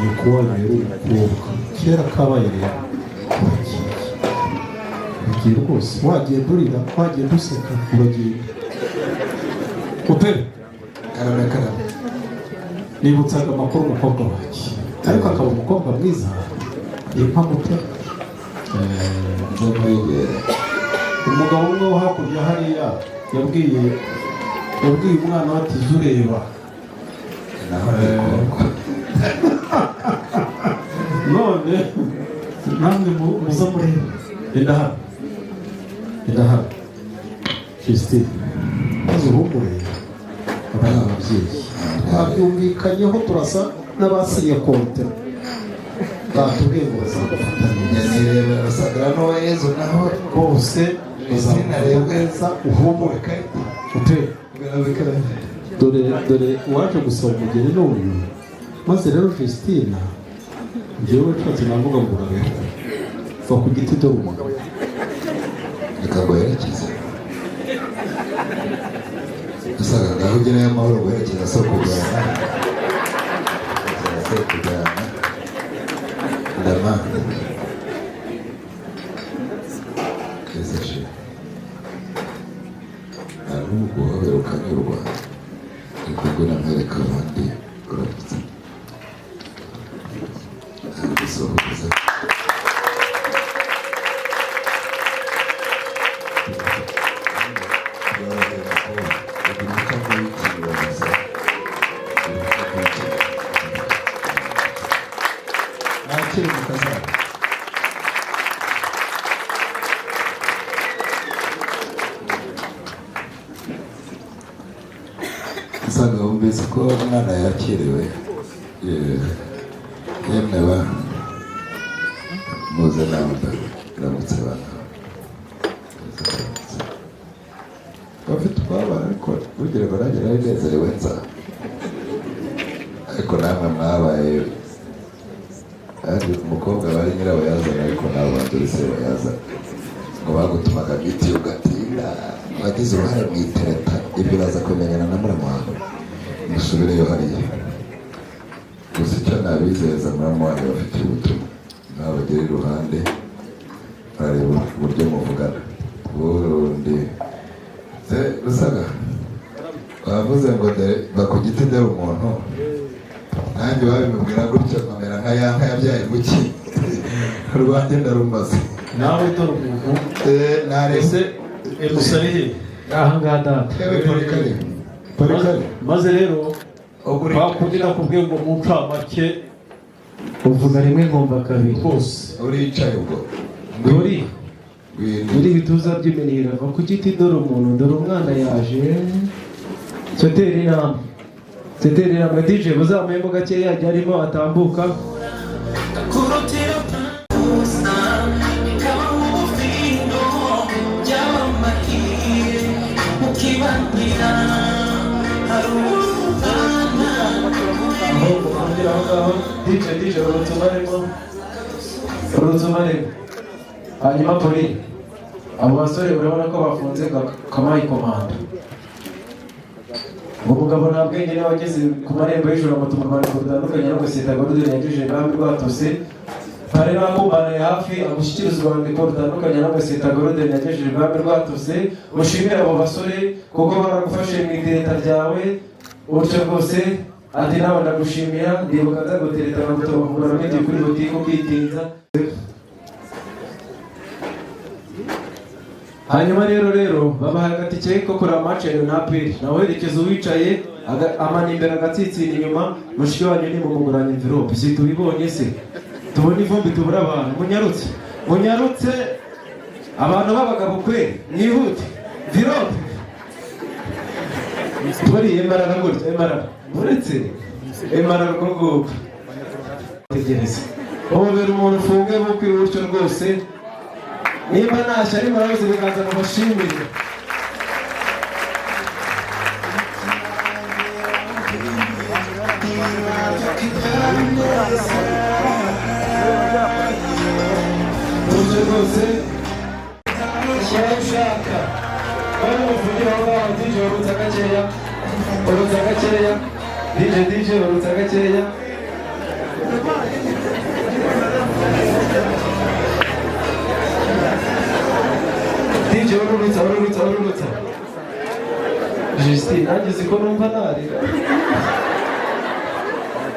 nyoko wanyu yari umukobwa kera kabaye rero uragiye rwose wagenda urira wagenda useka uragiye upere karame nibutsaga amakuru umukobwa wanjye ariko akaba umukobwa mwiza impamvu pe umugabo umwe wo hakurya hariya yabwiye umwana we ati jya ureba none namwe muza mureba enda hano Justin maze uhumureye aba ni ababyeyi twabyumvikanyeho turasa n'abasiye konte batubwiye ngo bazagufatanya nireba basagara n'uwa Yezu naho bose bazagufatanya uhumure dore uwaje gusaba umugeni n'uyu maze rero Justina njyewe nshatse navuga ngo urabeho va ku giti dore umugabo reka ngo yerekeze usaga ngaho ugerayo amahoro guherekeza so kujyana ndama kezeje ntabwo guhobera ukanyurwa ariko ubwo namwereka abandi urabutse gusohoza usanga wumvise ko umwana yakiriwe yemewe muze namba iramutse abantu bafite ubwabana ariko bugira ngo nanjye nari nezerewe nza ariko namwe mwabaye ari umukobwa bari nyirabayazana ariko nabo banduri se bayazana ngo bagutumaga miti ugatinda wagize uruhare mu itereta ibyo uraza kumenyana na muramu wawe musubireyo hariya gusa icyo nabizeza muramu wanjye bafitiye ubutumwa nawe bagere iruhande barareba uburyo muvugana ubundi rusaga bavuze ngo bakugite dore umuntu nanjye babimubwira gutyo nkamera nka ya nka yabyaye guki rwanjye ndarumaze nawe dore umuntu narese emusarihe ahangaha data Polikari maze rero bakundira kubwe ngo mu ncamake uvuga rimwe ngomba kabiri hose uricaye ubwo dori muri bituza by'imenira va ku giti dore umuntu dore umwana yaje tetera inama DJ buzamuhemo gakeya yajya arimo atambuka DJ urutsumaremo hanyuma poli abo basore urabona ko bafunze kamayi komanda umugabo nta bwenge niwe wageze ku marembo y'ijoro amutuma mu rwanda rutandukanye no guseta gorudeni yagije bambi rwatose Pare nakumbane hafi agushyikiriza urwandiko rutandukanye n'agaseta Golden yagejeje ibwami rwatose. Mushimire abo basore kuko baragufashe mu itereta ryawe. Utyo rwose ati nawe ndagushimira, ndibuka nzagutereta nkagutobagura ngiye kuri butike ukitinza. Hanyuma rero babahaye agatike ko kuri match ya Napoli. Nawe herekeza uwicaye amana imbere agatsitsira inyuma. Mushiki wanyu ni mumuguranya envelope. Si tubibonye se. Tubona ivumbi tubura abantu. Munyarutse abantu babagabo kwe nihute. Envelope. Turi emara gutya emara. Uretse emara rwo tegereza. Obera umuntu ufunge bukwi urutyo rwose. Niba nasha ari murabizi biganza mubashimire. Urutyo rwose ushaka bari muvugira aho ngaho DJ urutsa gakeya DJ urutsa gakeya. DJ urutsa Justine ageze ko numva narira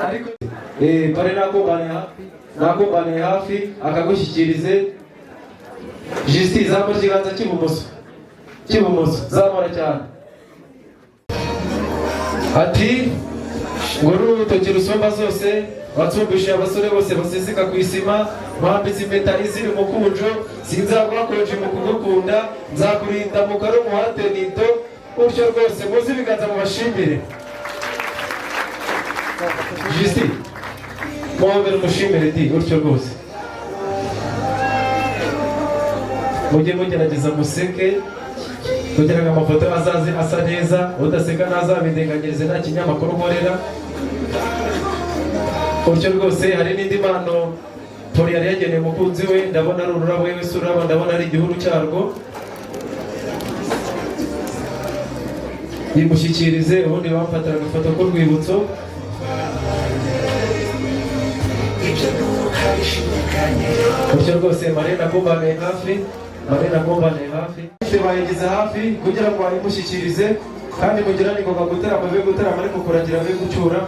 ariko pare nakumbane hafi akagushyikirize. Justine zamura ikiganza cy'ibumoso zamura cyane ati ngo urutoki rusumba zose watsumbishije abasore bose baseseka ku isima, mwambitse impeta iziri umukunjo, sinzaguhakonje mu kugukunda, nzakurinda mu karo muhate nito. Utyo rwose muzi ibiganza mubashimire. Justine muhobere umushimire di utyo rwose. Mujye mugerageza museke kugira ngo amafoto azaze asa neza, udaseka ntazabidenganyirize nta kinyamakuru nkorera. Utyo rwose hari n'indi mpano Poli yari yageneye umukunzi we, ndabona ari ururabo wese ururabo, ndabona ari igihuru cyarwo. Yimushyikirize ubundi bamfatira agafoto k'urwibutso. Utyo rwose Marina kumbane hafi bayigize hafi kugira ngo bayimushyikirize, kandi mugira ni ngombwa gutarama ariko kuragira be gucyura.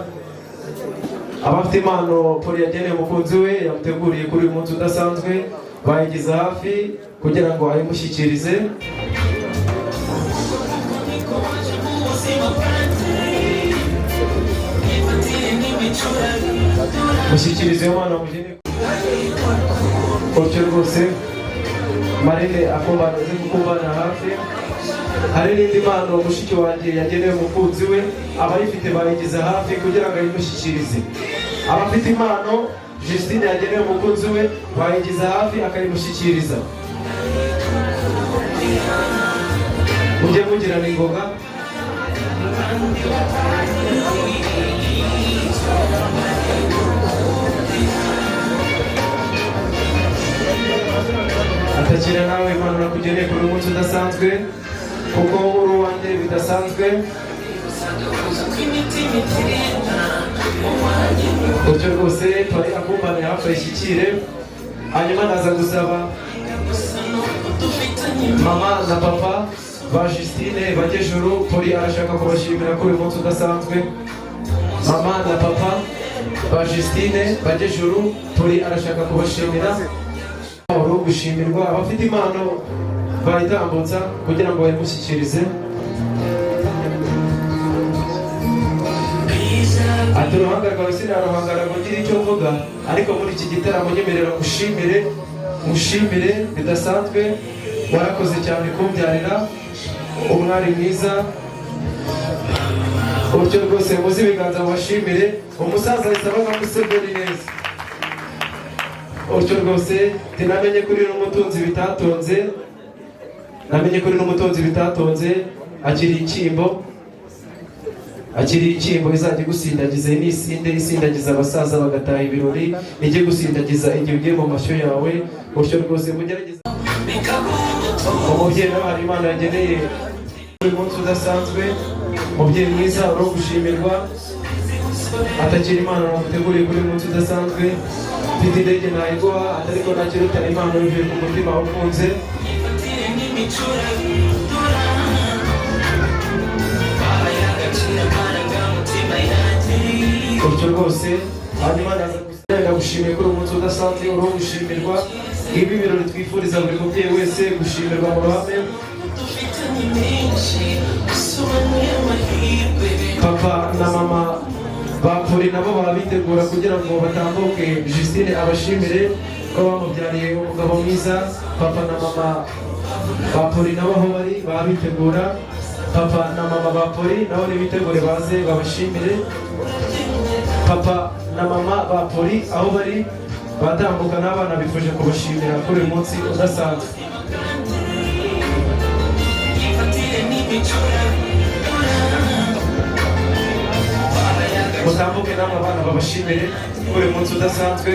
Abafite impano Poli yageneye umukunzi we yamuteguriye kuri uyu munsi udasanzwe bayigize hafi kugira ngo ayimushyikirize. Mushyikirize umwana mugeni. Utyo rwose Marine kumbana hafi. Hari n'indi mpano mushiki wanjye yageneye umukunzi we, abayifite bayigize hafi kugira ngo ayimushyikirize. Abafite impano Justine yageneye umukunzi we bayigize hafi akayimushyikiriza. Mujye mugirana ingoga. Atakira nawe impano nakugeneye kuri uyu munsi udasanzwe kuko uri uwanjye bidasanzwe. Utyo rwose Poli akumbane hafi ayishyikire. Hanyuma naza gusaba mama na papa ba Justine Bagejuru. Poli arashaka kubashimira kuri uyu munsi udasanzwe. Mama na papa ba Justine Bagejuru, Poli arashaka kubashimira. Gushimirwa abafite impano bayitambutsa kugira ngo bayimushyikirize. Ati uruhanga rwawe sinaruhangara ngo ngire icyo mvuga, ariko muri iki gitaramo nyemerera mushimire bidasanzwe. Warakoze cyane kumbyarira umwari mwiza. Utyo rwose muzi ibiganza mubashimire. Umusaza yisaba nkamuseberi neza. Utyo rwose tinamenye kuri n'umutunzi bitatonze. Akiri icyimbo izajya gusindagiza isindagiza abasaza bagataha ibirori, ijye gusindagiza igihe ugiye mu mashyo yawe. Utyo rwose mugerageza. Umubyeyi nawe hari impano yageneye uyu munsi udasanzwe. Umubyeyi mwiza uri gushimirwa, atakira impano naguteguriye kuri uyu munsi udasanzwe. mfite indege nayiguha ariko ntakirutana impano bivuye ku mutima ukunze gutyo rwose hanyuma ndagushimiye kuri umunsi udasanzwe uriho gushimirwa ibi birori twifuriza buri mubyeyi wese gushimirwa mu ruhame papa na mama bapfuri nabo babitegura kugira ngo batambuke Justine abashimire ko bamubyariye umugabo mwiza papa na mama bapfuri nabo aho bari babitegura papa na mama bapfuri nabo nibitegure baze babashimire papa na mama bapfuri aho bari batambuka n'abana bifuje kubashimira kuri uyu munsi udasanzwe mutambuke namwe abana babashimire kuri uyu munsi udasanzwe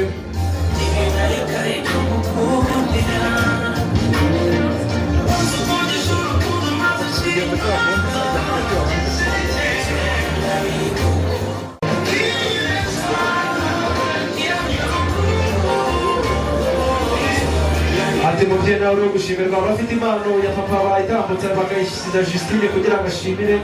ati mubyeyi nawe uri gushimirwa abafite impano ya papa bayitambutse bakayishyiza Justine kugira ngo ashimire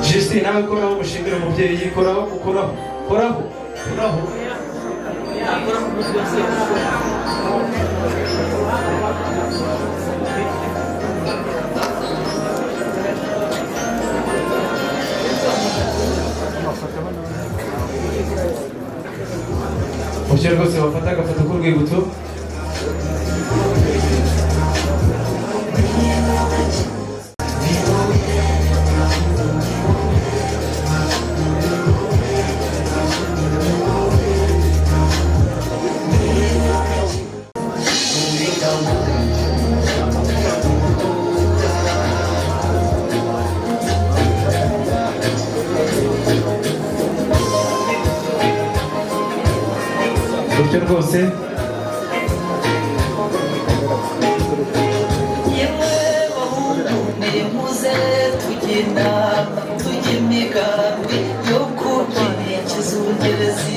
Justine nawe koraho umushimire umubyeyi koraho koraho mubyeyi rwose bafata agafoto k'urwibutso gutyo rwose yewe bahungu nimuze tugenda tujya imigambi yo kubyina ikizungerezi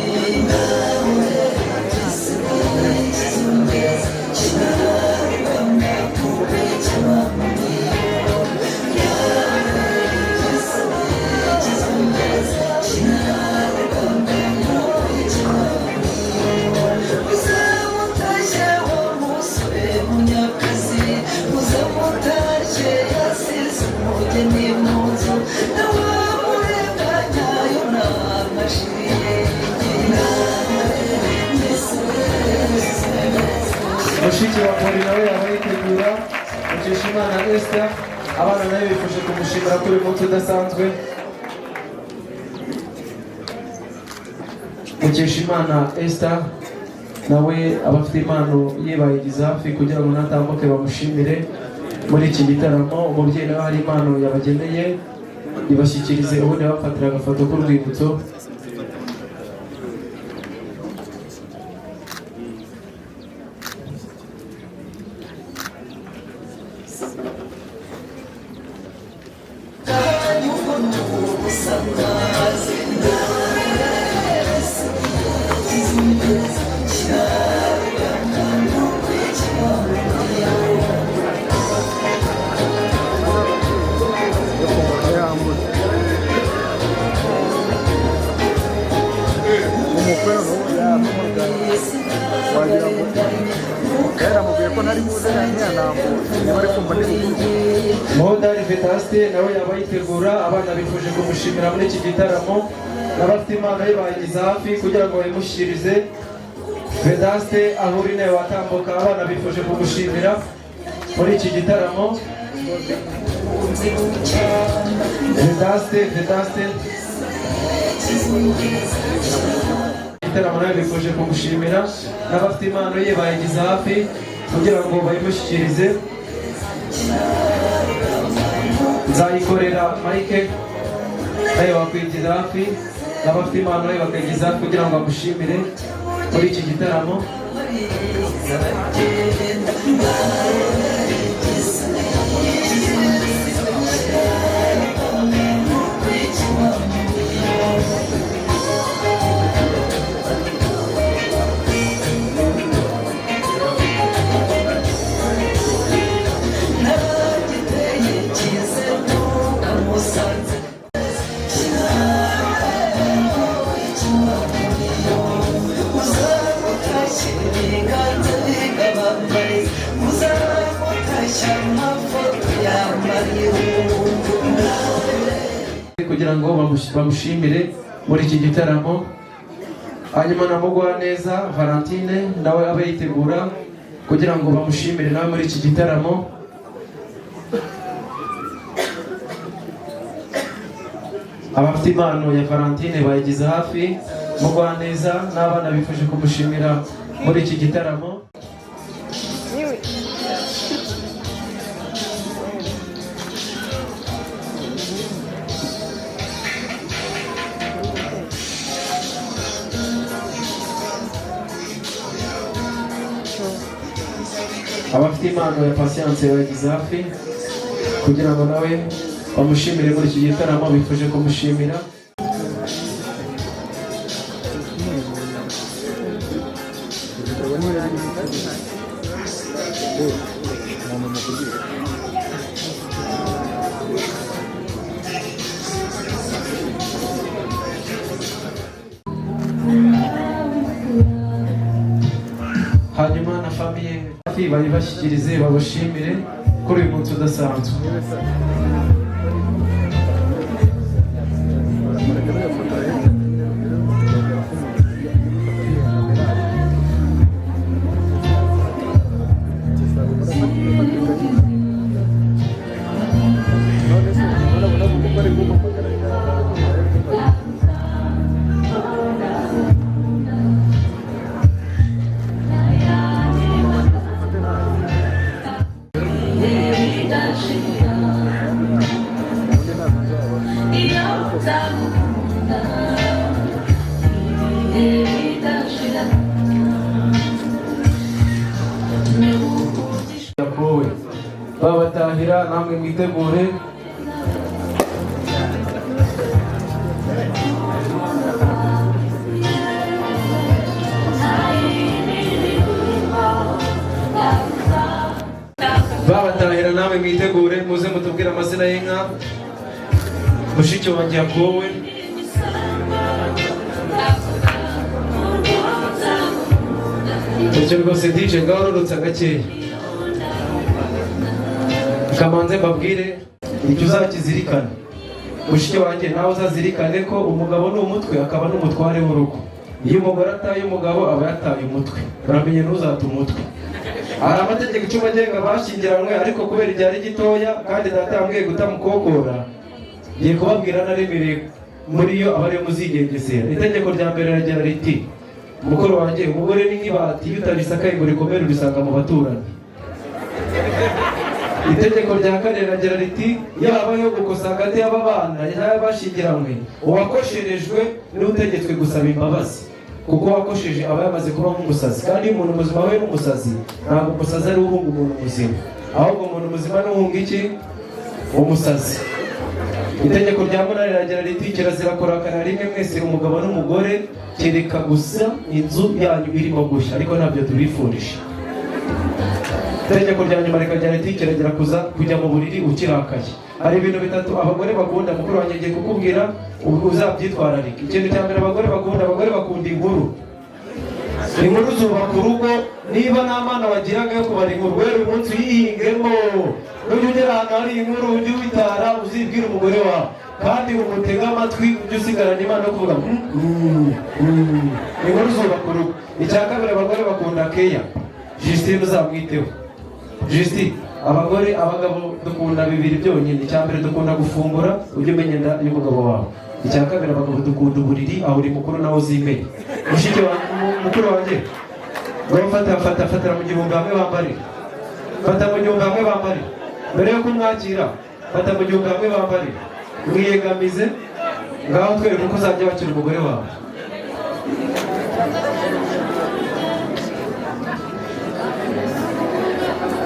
mushiki wa Poli nawe yaba yitegura Mukeshimana Esther abana nawe bifuje kumushimira kuri uyu munsi udasanzwe Mukeshimana Esther nawe abafite impano ye bayigize hafi kugira ngo natambuke bamushimire muri iki gitaramo umubyeyi nawe hari impano yabageneye ibashyikirize ubundi bafatira agafoto k'urwibutso Modari Vetaste nawe yaba yitegura abana bifuje kumushimira muri iki gitaramo n'abafite impano ye bayigize hafi kugira ngo bayimushyikirize Vetaste aho uri nawe watambuka abana bifuje kumushimira muri iki gitaramo Vetaste igitaramo nawe bifuje kumushimira n'abafite impano ye bayigize hafi kugira ngo bayimushyikirize nzayikorera Mike nawe wakwigira hafi n'abafite impano nawe bakayigiza hafi kugira ngo bamushimire muri iki gitaramo amafoto y'amariyungu kugira ngo bamushimire muri iki gitaramo. Hanyuma na Mugwaneza Valentine nawe abe yitegura kugira ngo bamushimire nawe muri iki gitaramo. Abafite impano ya Valentine bayigize hafi. Mugwaneza n'abana bifashe kumushimira muri iki gitaramo. Abafite impano ya Patience bagize hafi kugira ngo nawe bamushimire muri iki gitaramo bifuje kumushimira. Hanyuma na famiye bari bashyikirize babushimire kuri uyu munsi udasanzwe. Babatahira namwe mwitegure. Babatahira namwe mwitegure muze mutubwire amazina y'inka. Mushiki wanjye yakowe. Icyo rwose DJ ngaho rurutse gakeya. Kamanze mbabwire icyo uzakizirikana. Mushiki wanjye nawe uzazirikane ko umugabo ni umutwe akaba n'umutware w'urugo. Iyo umugore ataye umugabo aba yataye umutwe. Uramenye ntuzate umutwe. Hari amategeko icumi agenga bashyingiranywe ariko kubera igihe ari gitoya kandi data yambwiye gutamukokora, ngiye kubabwira naremereye muri yo aba ariyo muzigengesera. Itegeko rya mbere riragira riti mukuru wanjye umugore ni nk'ibati iyo utabisakaye ngo rikomere ubisanga mu baturanyi. Itegeko rya kane riragira riti iyo habayeho gukosa hagati y'aba bana n'abashyingiranywe uwakosherejwe n'utegetswe gusaba imbabazi kuko wakosheje aba yamaze kuba nk'umusazi, kandi iyo umuntu muzima we n'umusazi ntabwo umusazi ari uhunga umuntu muzima, ahubwo umuntu muzima n'uhunga iki? Umusazi. Itegeko rya munani riragira riti kirazira kurakara rimwe mwese umugabo n'umugore kereka gusa inzu yanyu irimo gushya, ariko ntabyo tubifurije. Itegeko rya nyuma rikagira riti kiragira kujya mu buriri ukirakaye. Hari ibintu bitatu abagore bakunda, mukuru wanjye ngiye kukubwira uzabyitwararika. Ikintu cya mbere abagore bakunda inkuru. Inkuru zubaka urugo. Niba nta mana wagiraga yo kubara inkuru, rero uyu munsi uyihingemo. Nujya ugera ahantu hari inkuru ujye witara uzibwira umugore wawe, kandi umutega amatwi ujye usigarana imana no kuvuga inkuru zubaka urugo. Icya kabiri abagore bakunda keya. Justine uzamwiteho. Justine, abagabo dukunda bibiri byonyine. Icya mbere dukunda gufungura, ujye umenya inda y'umugabo wawe. Icya kabiri abagabo dukunda uburiri, aho uri mukuru nawe uzimenye. Mushiki wanjye, mukuru wanjye, fatira mu gihumbi hamwe bambare. Fata mu gihumbi hamwe bambare. Mbere yo kumwakira, fata mu gihumbi hamwe bambare. Mwiyegamize, ngaho twereke uko uzajya wakira umugore wawe.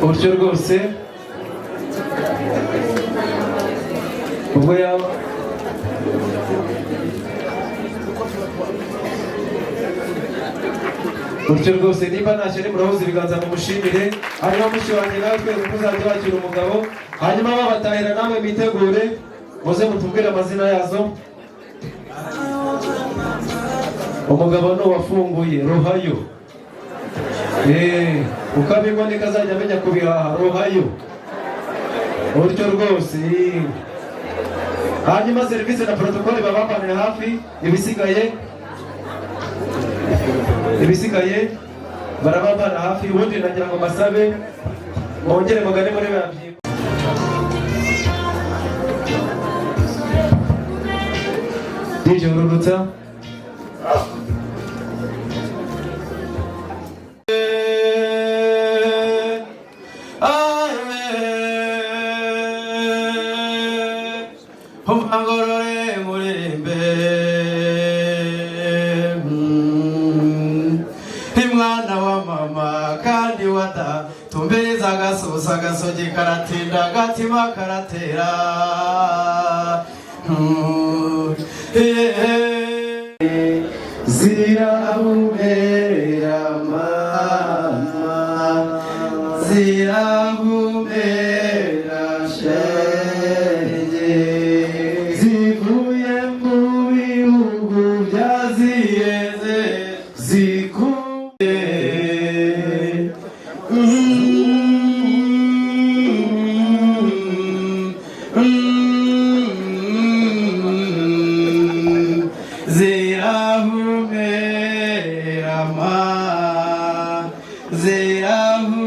Uburyo rwose ubwo yaba uburyo rwose niba ntashyire murahuza ibiganza mu mushimire. Hanyuma mushiki wanjye nawe twese muzajya wakira umugabo. Hanyuma babatahira namwe mitegure muze mutubwire amazina yazo. Umugabo ni uwafunguye Rohayo. Ukabiboneka azajya amenya kubihaha Rohayo. uburyo rwose. Hanyuma serivisi na protokoli babambanira hafi, ibisigaye barabambana hafi. Ubundi nagira ngo mbasabe mwongere mugane muri babyi. DJ ururutsa Umangorore murimbe Imwana wa mama kandi wata tumbiriza agasosa gasogi karatinda gatima karatera Zirahumera mama Zirahumera shenge Zivuye mu bihugu byaziyeze zikuye Zirahumera ma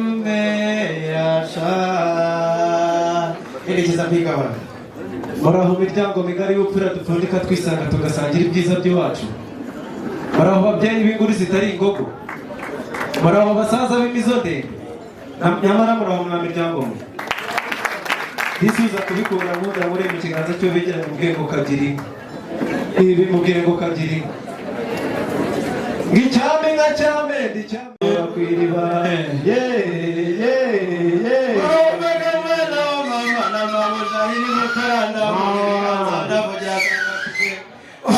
Zirahumera sha Erekeza kwigabana muraho imiryango migari y'upfura dupfundika twisanga tugasangira ibyiza by'iwacu. Muraho babyeyi b'inguri zitari ingogo. Muraho basaza b'imizode. Nyamara muraho mwa miryango mwe. Isubiza kubikura nkunda muri mu kiganza cyo bigera mu bwenge kagira. Ibi mu bwenge kagira. Ngicyame ngacyame ndicyame kwiriba.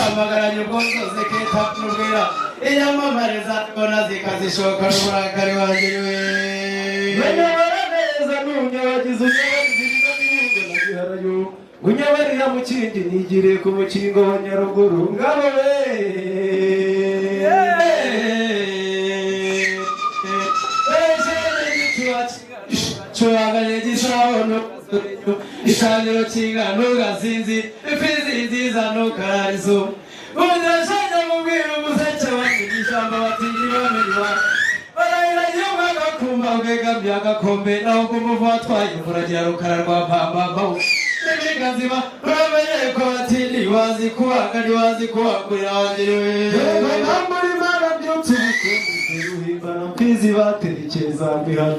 Amagaranye ubwonzoze keta nubwira inyamamariza mbona zikazishoka n'uburakari wangiriwe menyabara neza n'unyabagize unyabagize n'ibindi nagiharayo unyabarira mu kindi nigire ku mukingo wa Nyaruguru ngabo we Chuagale gisono Isaniro chingano gasinzi Ifizi nziza no karizo Unashanya mubwira umuseche wangu Nishamba watini wameniwa Walaila yunga kakumba Ugega myaga kombe Na ukumufu watwaye Muragira rukara rwa pamba bau Nibika nzima Uramenye kwa watini Wazi kuwaka ni wazi kuwakurira wajiriwe Mbamburi mara mbyutsu Ruhimbana mpizi baterekeza mihano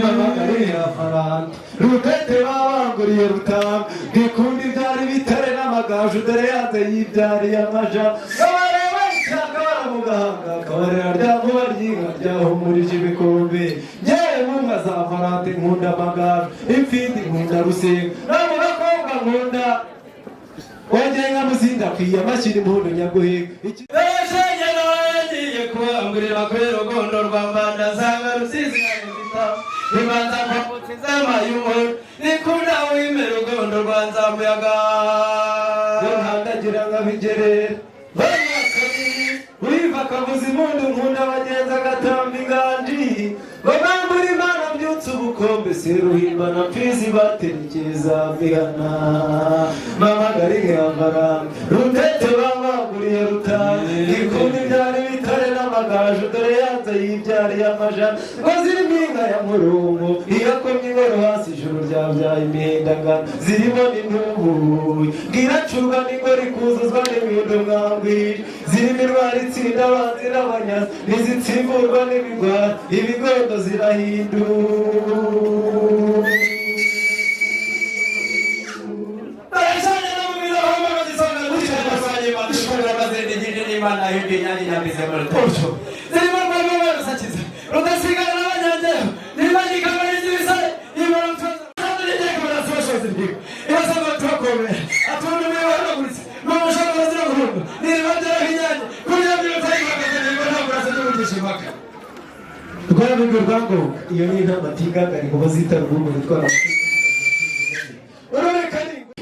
Mamagari ya faranga Rutete babanguriye rutanga Gikundi byari bitare n'amagaju Dore yanze yibyariye amaja Kabareba icyaka baramugahanga Kabarera ryavuba ry'inka ryahumurije ibikombe Nyewe munga za farante nkunda amagaju Imfindi nkunda rusenga Nabo bakobwa nkunda Wongeye nka muzinda kwiye amashyira impundu nyaguhiga Kuangurira kwero gondo rwambanda zanga rusizi yagita imanza kwaputse zamayumo nikunda wimero gondo rwanza muyaga ntandagira ngabigerera wiva kavuza impundu nkunda bagenza gatamba inganji bagambura imana byutse ubukombe seruhimbana mfizi baterekeza mihana mamagari nk'amaranga rutete babaguriye rutanga ikundi byari bitare n'amagaju dore yanze yibyariye amajana ngo zirimo inka ya murungu iyakomye ingoro hasi ijuru ryabyaye imihindagano zirimo n'intubu bwiracurwa n'ingoro ikuzuzwa n'imihindo mwambwiri zirimo indwara itsinda abanzi n'abanyazi ntizitsimburwa n'ibigwara ibigondo zirahindura Imana hindi nyani nyambize muri tocho zirimo rwego barusakiza rudasigara n'abanyandero nimani kamarizi bisare imana mtwaza kandi ndeke barasosho ziriko ibasaba twakome atundu mibano gutse n'umushaka bazira gurundo nibandera hinyanye kuriya biro tayiga kandi ibana burasa n'ubugishimaka rwego rwango iyo ni intama tinganga ni kubazita rwumu rutwara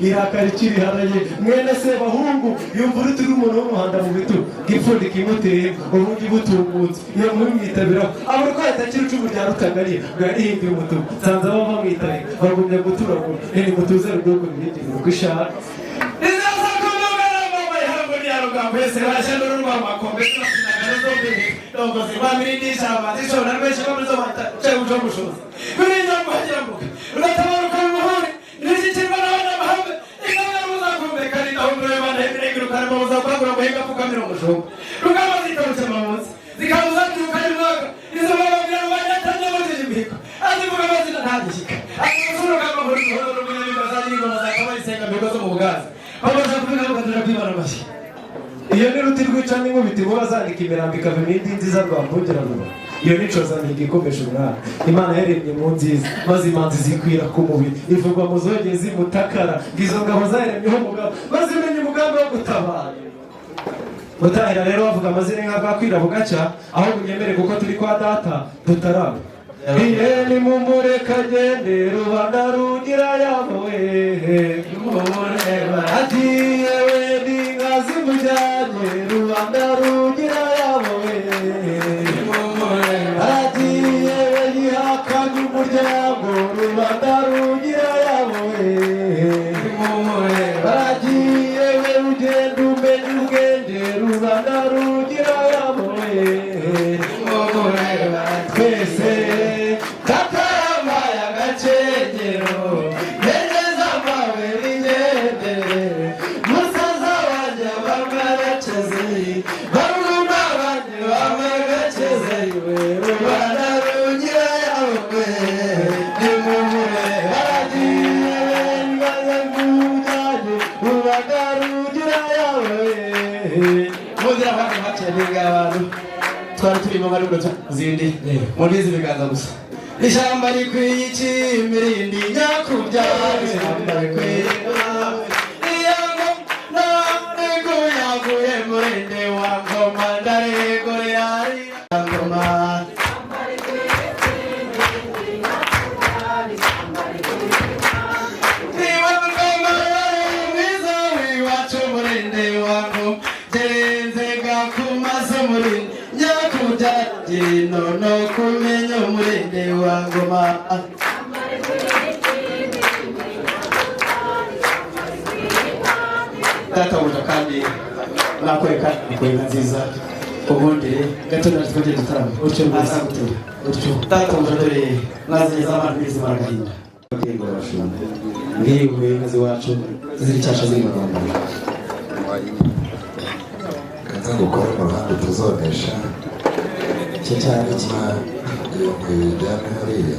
irakari kiriharaye mwene Sebahungu yumva uri turi umuntu w'umuhanda mu bitugu gipfundika imuteye ubundi butungutse iyo mumwitabiraho abura ko yatakira icumu rya Rutagariye bwarihinduye umutuku nsanze abo bamwitaye bagumye guturagura nini mutuze rwego rw'igihugu uko ishaka izaza kumugara mama yangu ni arugambo yese barashandura urwamo akombe tunagana zombi ndongozi bamirindisha abandisho na rweshe bamuzo bata cyo mushobozi birinda muhajyambuka uratabaruka mu muhuri nizikirwa n'abana bahambe ikaba muzakumbe kandi naho mureba na ebiregero kandi muzakwagura muhinga fukamira umushombo rugamba zitarutse mamunsi zikabuza tukari mwaka izo bababwira banyatanya bose imbiko azivuga amazina ntagishika akasuro kama muri horo rubina bibazaji ngoma za kabari senga bigozo mu bugazi babaza kuvuga ngo kadura kwibara mashi iyo ni ruti rwica n'inkubiti ngo bazandika imirambi ikava imindi nziza rwambugera ngo iyo nicoza mihigo ikomeje umwana Imana yaremye mu nziza maze imanzi zikwira ku mubiri ivugwa mu zogezi mutakara ngizo ngabo zaremyeho umugabo maze imenye umugambi wo gutabara Mutahira rero bavuga amazina inka bwakwira bugaca aho bunyemere kuko turi kwa data tutaraba iye ni mumureka agende rubanda rugira yabowe ati yewe n'inka zimujyanye rubanda rugira yabowe ati yewe yihakanye umuryango rubanda rugira yabowe ati yewe ugenda umenya ubwenge rubanda rugira yabowe twese tataramaye agacengero ntegeza amawe n'inyendere musaza wanjye bamwarakeze barumuna banjye bamwagakeze iwe rubanda rugira yawe nimumure haragiye ngaze ngujyanye rubanda rugira yawe mugira abantu bakeneye abantu twari turimo bari mu zindi muri izi biganza gusa ishyamba rikwiye iki mirindi nyakubyara ishyamba rikwiye iyango narego yaguye murinde wa ngoma ndarego yari ngoma niba ngoma mwiza wiwacu murinde wangu gerenzega kumaze murinde nyakubyara nono kumenya umurinde wa ngoma databuja kandi nakwereka ikwega nziza ubundi gato na twongere dutarame utyo rwasa gutera utyo databuja dore mwazeza abantu bizi baragahinda bakego bashumba ngiwe nkazi wacu ziri cyasha ziri mu Rwanda kanza gukora mu ruhande tuzonesha cyane nyuma iyo kuyijyana hariya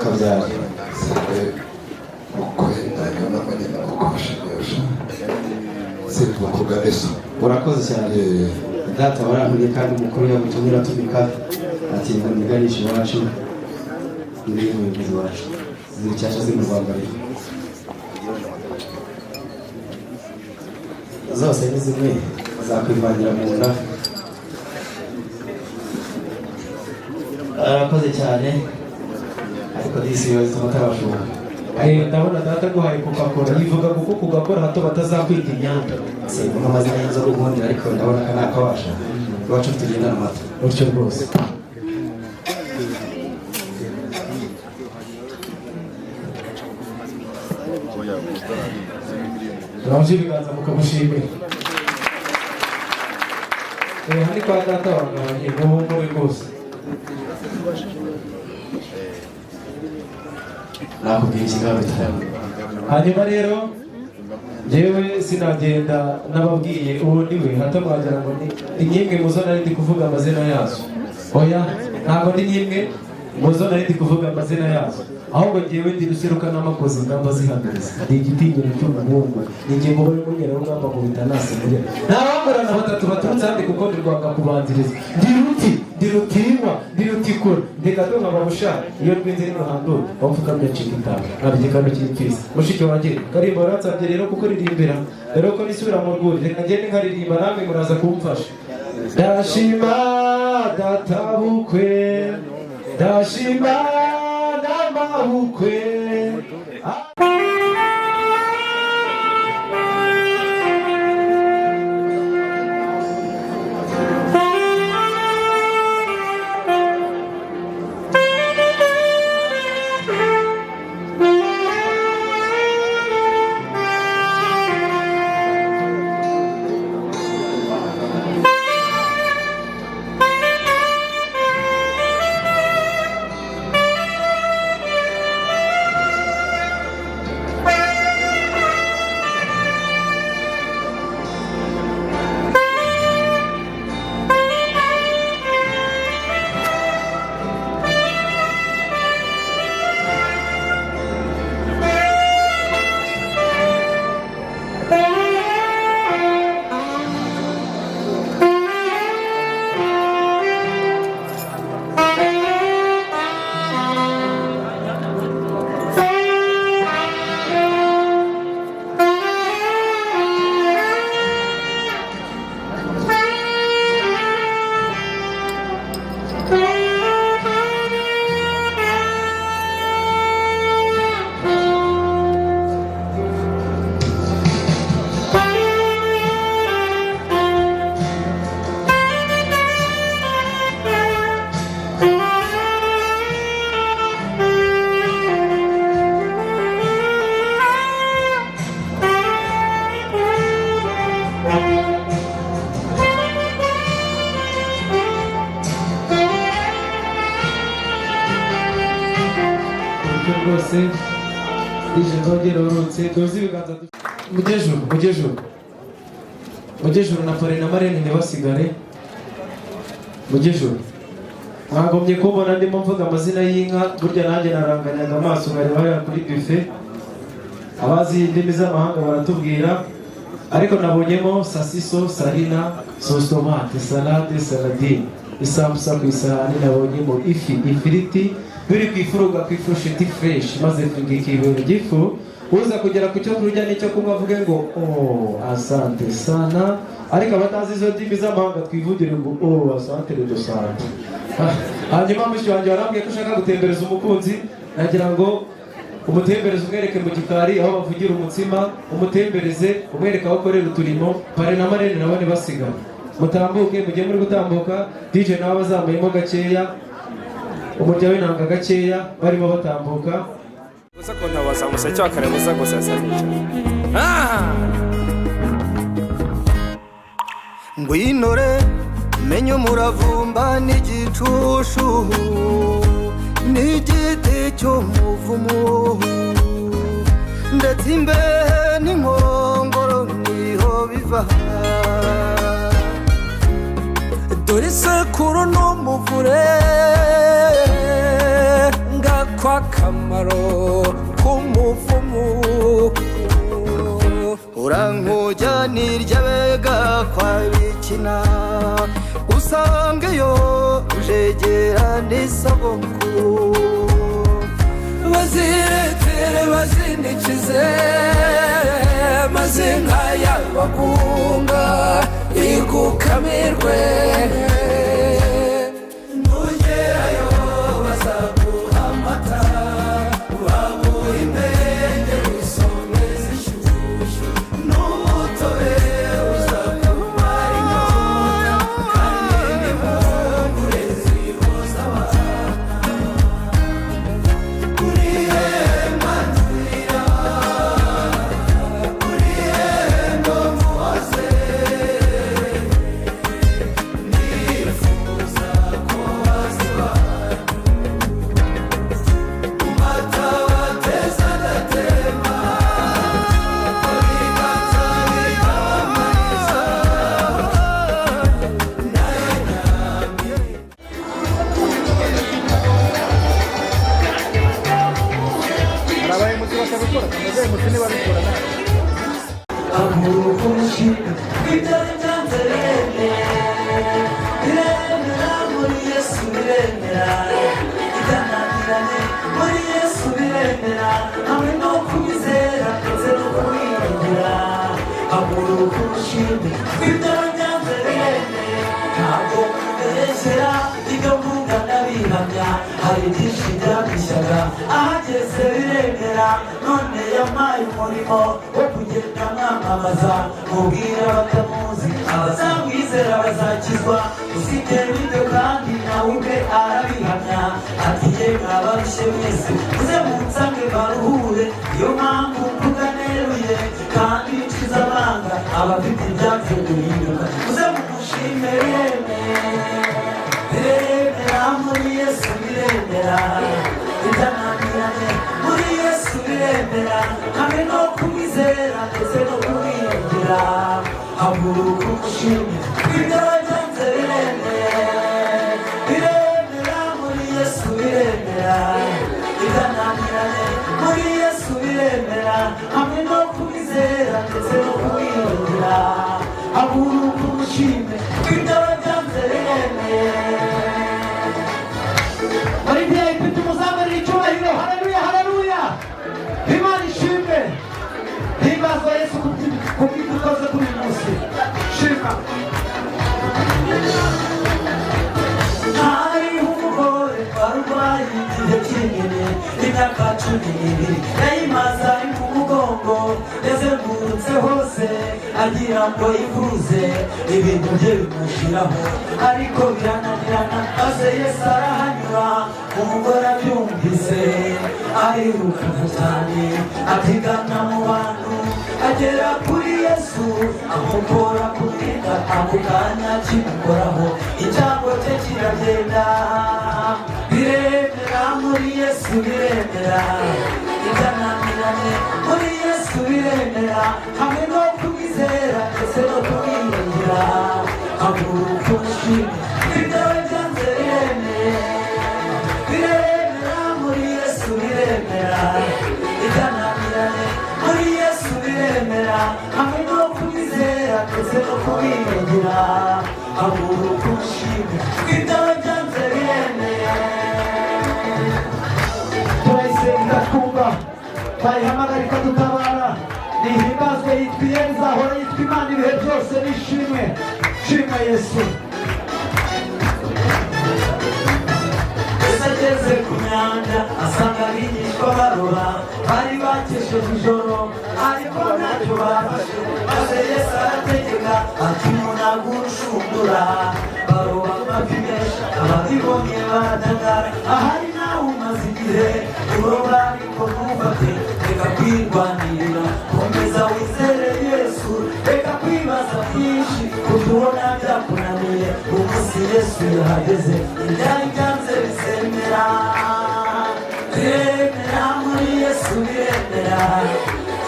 kabyara sebe ukwe hanyuma nyine ukoshenyesha sibwo kugareso urakoze cyane data waramye kandi umukuru yamutumira tumika ati ngo niganishe iwacu muri umuyobozi wacu ziri cyasha ziri mu Rwanda zose ni zimwe zakwivangira mu nda arakoze cyane ariko disi yo tumatabashobora ndabona data guhaye Coca-Cola yivuga kuko Coca-Cola hato batazakwita inyanja simvuga amazina y'inzoga ubundi ariko ndabona ko nakabasha iwacu tugenda amata utyo rwose Ramji biganza mukamushimira hari kwa data wagabanye n'ubumuri rwose nakubwira ikigambo cyane hanyuma rero jewe sinagenda nababwiye uwo niwe hato mwagira ngo ni nyimwe muzo nari ndi kuvuga amazina yazo oya ntabwo ni nyimwe muzo nari ndi kuvuga amazina yazo ahubwo ngewe ndi ruseruka n'amakozi ingamba zihamiriza ni igitinyiro cy'umuhungu ni nge mubare munyera w'ingamba mu bitanasi muri ntabangorana batatu baturutse handi kuko ndi rwanga kubanziriza ndi rutinywa ndi rutikura ndi gato nkababusha iyo rwinze n'uruhando wapfukamye ncika itanga ntabwo igikano cy'imfizi mushiki wanjye karimba waransabye rero kuko ririmbira rero ko nisubira mu rwuri reka ngende nkaririmba namwe muraza kumfasha ndashima databukwe ndashima namabukwe urutse ije ntongera urutse dozi ibiganza mugejuru na pare na marene ntibasigare mugejuru mwagomye kubona ndimo mvuga amazina y'inka burya nanjye naranganyaga amaso nkareba hariya kuri buffet abazi indimi z'amahanga baratubwira ariko nabonyemo sasiso sarina sauce tomate salade saladine isambusa ku isahani nabonyemo ifiriti biri ku ifuruga ku ifurusheti fresh maze ikibero gifu uza kugera ku cyo kurya n'icyo kunywa avuge ngo asante sana ariko abatazi izo ndimi z'amahanga twivugire ngo asante de sante. Hanyuma mushiki wanjye warambwiye ko ushaka gutembereza umukunzi nagira ngo umutembereze umwereke mu gikari aho bavugira umutsima umutembereze umwereke aho ukorera uturimo pare na marene nabone basigara mutambuke mujye muri gutambuka DJ nawe bazambayemo gakeya umurya w'inanga gakeya barimo batambuka uza kuntabaza umuseke wa kare uza gusasanya ngwinore menye umuravumba n'igicushu n'igiti cy'umuvumu ndetse imbehe n'inkongoro niho biva dore isekuru n'umuvure ngakwa akamaro k'umuvumu urankujya n'iry'abega kwa bikina usangeyo ujegera n'isabukuru baziretere bazinikize maze nk'ay'abagunga igukamirwe nugerayo bazaguha amata baguha impende wisome zishyushyu n'umutobe uzakumara inyota kandi n'impungure zihoza abana uri hemba nzira uri hemba muhoze nifuza ko wazibana umata wateza agatemba ibiganza bikamamariza nayo nyambi arabaye muti bakabikora amaze muti niba bikora nawe amurukushi ibyawe byanze biremera muri Yesu biremera ibyananiranye muri Yesu biremera hamwe no kubizera ndetse no kubiringira amurukushi ibyawe byanze biremera ntabwo kubeshyera ibyo mvuga ndabihamya hari byinshi byabishyaga ahageze biremera none yampaye umurimo wo kugenda mwamamaza mubwira abatamuzi abazamwizera bazakizwa usibye n'ibyo kandi nawe ubwe arabihamya ati yemwe abarushye mwese muze munsange baruhure niyo mpamvu mvuga neruye kandi nshize amanga abafite ibyanze guhinduka muze mumushime biremera muri Yesu biremera ibyananiranye muri Yesu biremera hamwe no kumwizera ndetse no kumwiringira haguruka umushime ibyawe byanze biremera muri Yesu biremera ibyananiranye muri Yesu biremera hamwe no kumwizera ndetse no kumwiringira haguruka umushime ibyawe byanze muri VIP tumuzamurira icyubahiro haleluya haleluya Imana ishimwe himbazwa Yesu kubw'ibyo ukoze kuri uyu munsi shima hariho umugore warwaye igihe kinini imyaka 12 yayimaze ari mu mugongo yazengurutse hose agira ngo yivuze ibintu bye bimushiraho ariko birananirana maze Yesu arahanyura umugore abyumvise ariruka cyane atigana mu bantu agera kuri Yesu amukora ku mwenda ako kanya kimukoraho icyago cye kiragenda biremera muri Yesu biremera hamwe no kubizera ndetse no kubiringira haguruka umushime ibyawe byanze biremera muri Yesu biremera ibyananiranye muri Yesu biremera hamwe no kubizera ndetse no kubiringira haguruka umushime ibyawe byanze biremera turayisenga twumva twayihamagara dutabara nihimbazwe yitwa Iyeza ahora yitwa Imana ibihe byose nishimwe shima Yesu ageze ku nyanja asanga abigishwa baroba bari bakesheje ijoro ariko ntacyo bafashe maze Yesu arategeka ati munaga urushundura baroba amafi menshi ababibonye baratangara ahari nawe umaze igihe uroba ariko ntufate reka kwirwanirira komeza wizere Yesu reka kwibaza byinshi kutubona byakunaniye umunsi Yesu yahageze ibyari byanze bisemera biremera muri Yesu biremera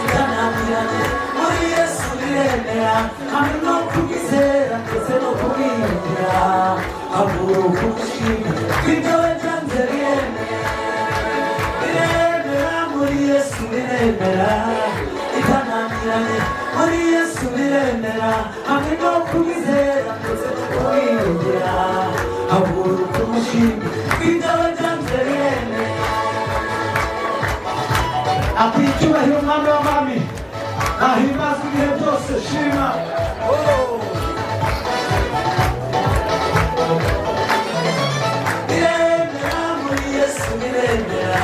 ibyananiranye muri Yesu biremera hamwe no kubizera ndetse no kubiringira haguruka umushime ibyawe byanze biremera muri Yesu biremera ibyananiranye muri Yesu biremera hamwe no kubizera ndetse no kubiringira haguruka umushime ibyawe byanze biremera akwiye icyubahiro umwami w'abami ahimbazwe ibihe byose shima biremera muri Yesu biremera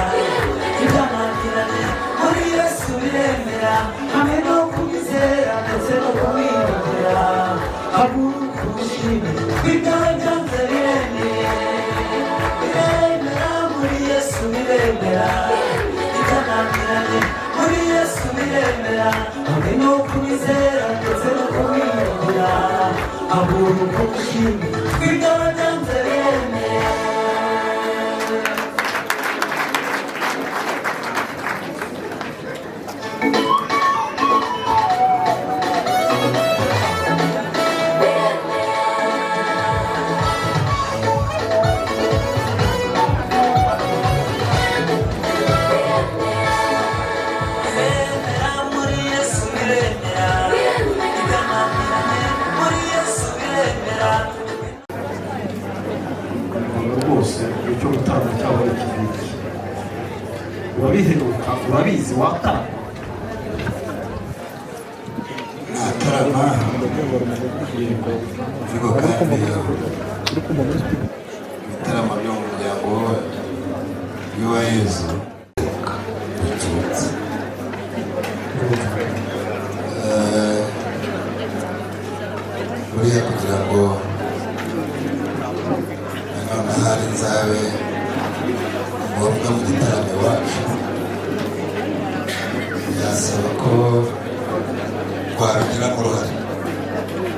ibyananiranye muri Yesu biremera hamwe no kubizera ndetse no kubiringira haguruka umushime ibyawe byanze biremera muri Yesu biremera ibyananiranye muri Yesu biremera hamwe no kubizera ndetse no kubiringira haguruka umushime ibyawe byanze biremera icyo gutanga cyangwa ikiziki urabiheruka urabizi watarama natarama ariko kandi ibitaramo byo mu muryango wa Yesu bicutse buriya kugira ngo ahari nzabe ngombwa mu gitaramo iwacu byasaba ko twabigiramo uruhare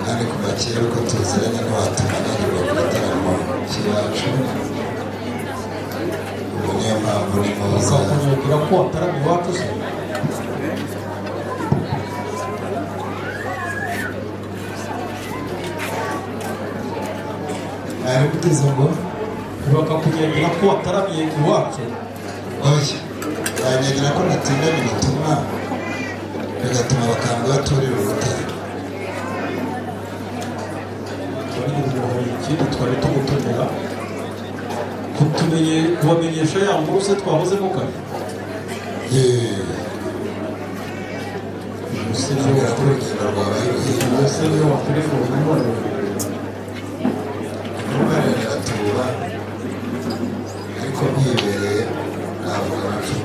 kandi kuva kera uko tuziranye ntiwatumanyirirwa ku gitaramo cy'iwacu ubu niyo mpamvu ni muza ukakunyugira ko watarama iwacu se ari kugeza ngo bakakunyegera ko wataramiye iwacu oya banyegira ko natinda bigatuma bakambwe baturira urutare ikindi twari tumutumira kubamenyesha ya nkuru se twahozemo kare kubera ko urugendo rwabaye ruhire ese niyo waterefone none atuba ariko ntibereye ntabwo nacyo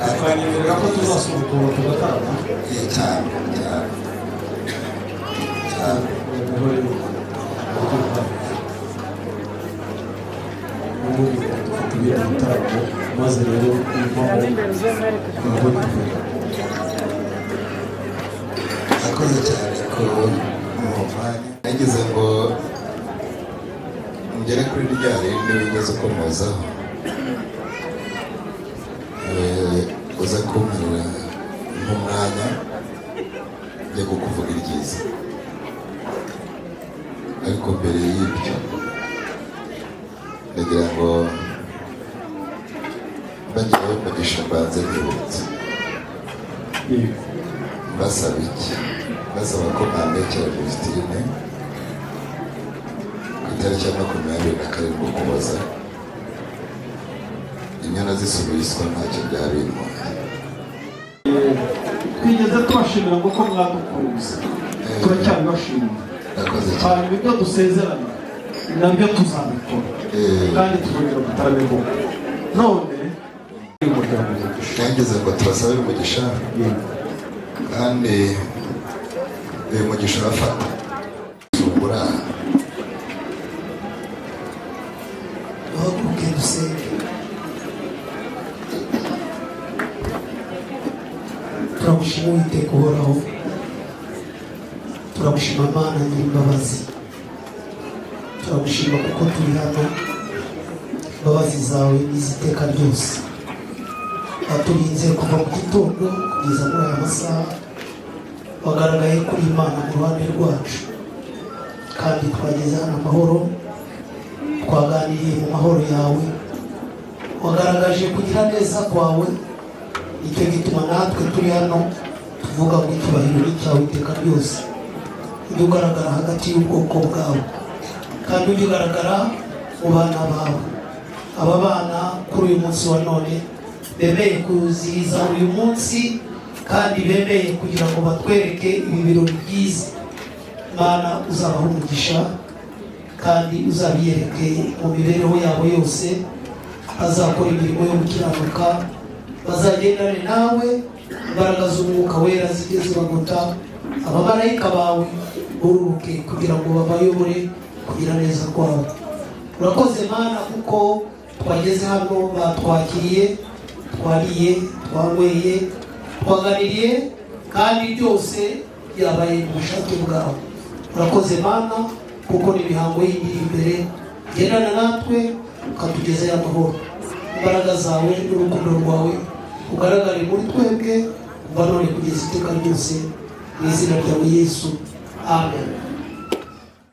akanyemerera ko tuzasubukura tugatarama cyane maze rero akoze cyane ko umuvanye nagize ngo ngere kuri rya rindi wigeze ukomozaho uza kumbwira nk'umwanya njye kukuvuga iryiza, ariko mbere y'ibyo ndagira ngo mbagiraho umugisha mbanze mbibutse. Mbasaba iki? Mbasaba ko mwambekera Justine ku itariki ya 27 Ukuboza, inyana zisubiswa ntacyo byabintwaye. Twigeze tubashimira ngo ko mwadukunze, turacyabibashimira. Hanyuma ibyo dusezerana nabyo tuzabikora kandi tuzongera gutaramo. None twageze ngo tubasabire umugisha, kandi uyu mugisha urafata zungura. duhaguruke dusenge. Turagushima Uwiteka uhoraho, turagushima Mana nyir'imbabazi, turagushima kuko turi hano. Imbabazi zawe n'iziteka ryose, waturinze kuva mu gitondo kugeza muri aya masaha. Wagaragaye kuri Imana mu ruhande rwacu, kandi twageze hano amahoro, twaganiriye mu mahoro yawe. Wagaragaje kugira neza kwawe, nicyo gituma natwe turi hano tuvuga ngo icyubahiro ni cyawe iteka ryose. Ujye ugaragara hagati y'ubwoko bwawe, kandi ujye ugaragara mu bana bawe. Aba bana kuri uyu munsi wa none bemeye kuzihiza uyu munsi, kandi bemeye kugira ngo batwereke ibi birori byiza. Mana uzabaha umugisha, kandi uzabiyereke mu mibereho yabo yose. Bazakora imirimo yo gukiranuka, bazagendane nawe, imbaraga z'umwuka wera zijye zibagota. Abamarayika bawe bururuke kugira ngo babayobore kugira neza kwawe. Urakoze Mana kuko twageze hano, batwakiriye, twariye, twanyweye, twaganiriye, kandi byose byabaye mu bushake bwawe. Urakoze Mana kuko n'imihango y'indi imbere, gendana natwe ukatugezayo amahoro. Imbaraga zawe n'urukundo rwawe ugaragare muri twebwe kuva none kugeza iteka ryose, mu izina ryawe Yesu, amen.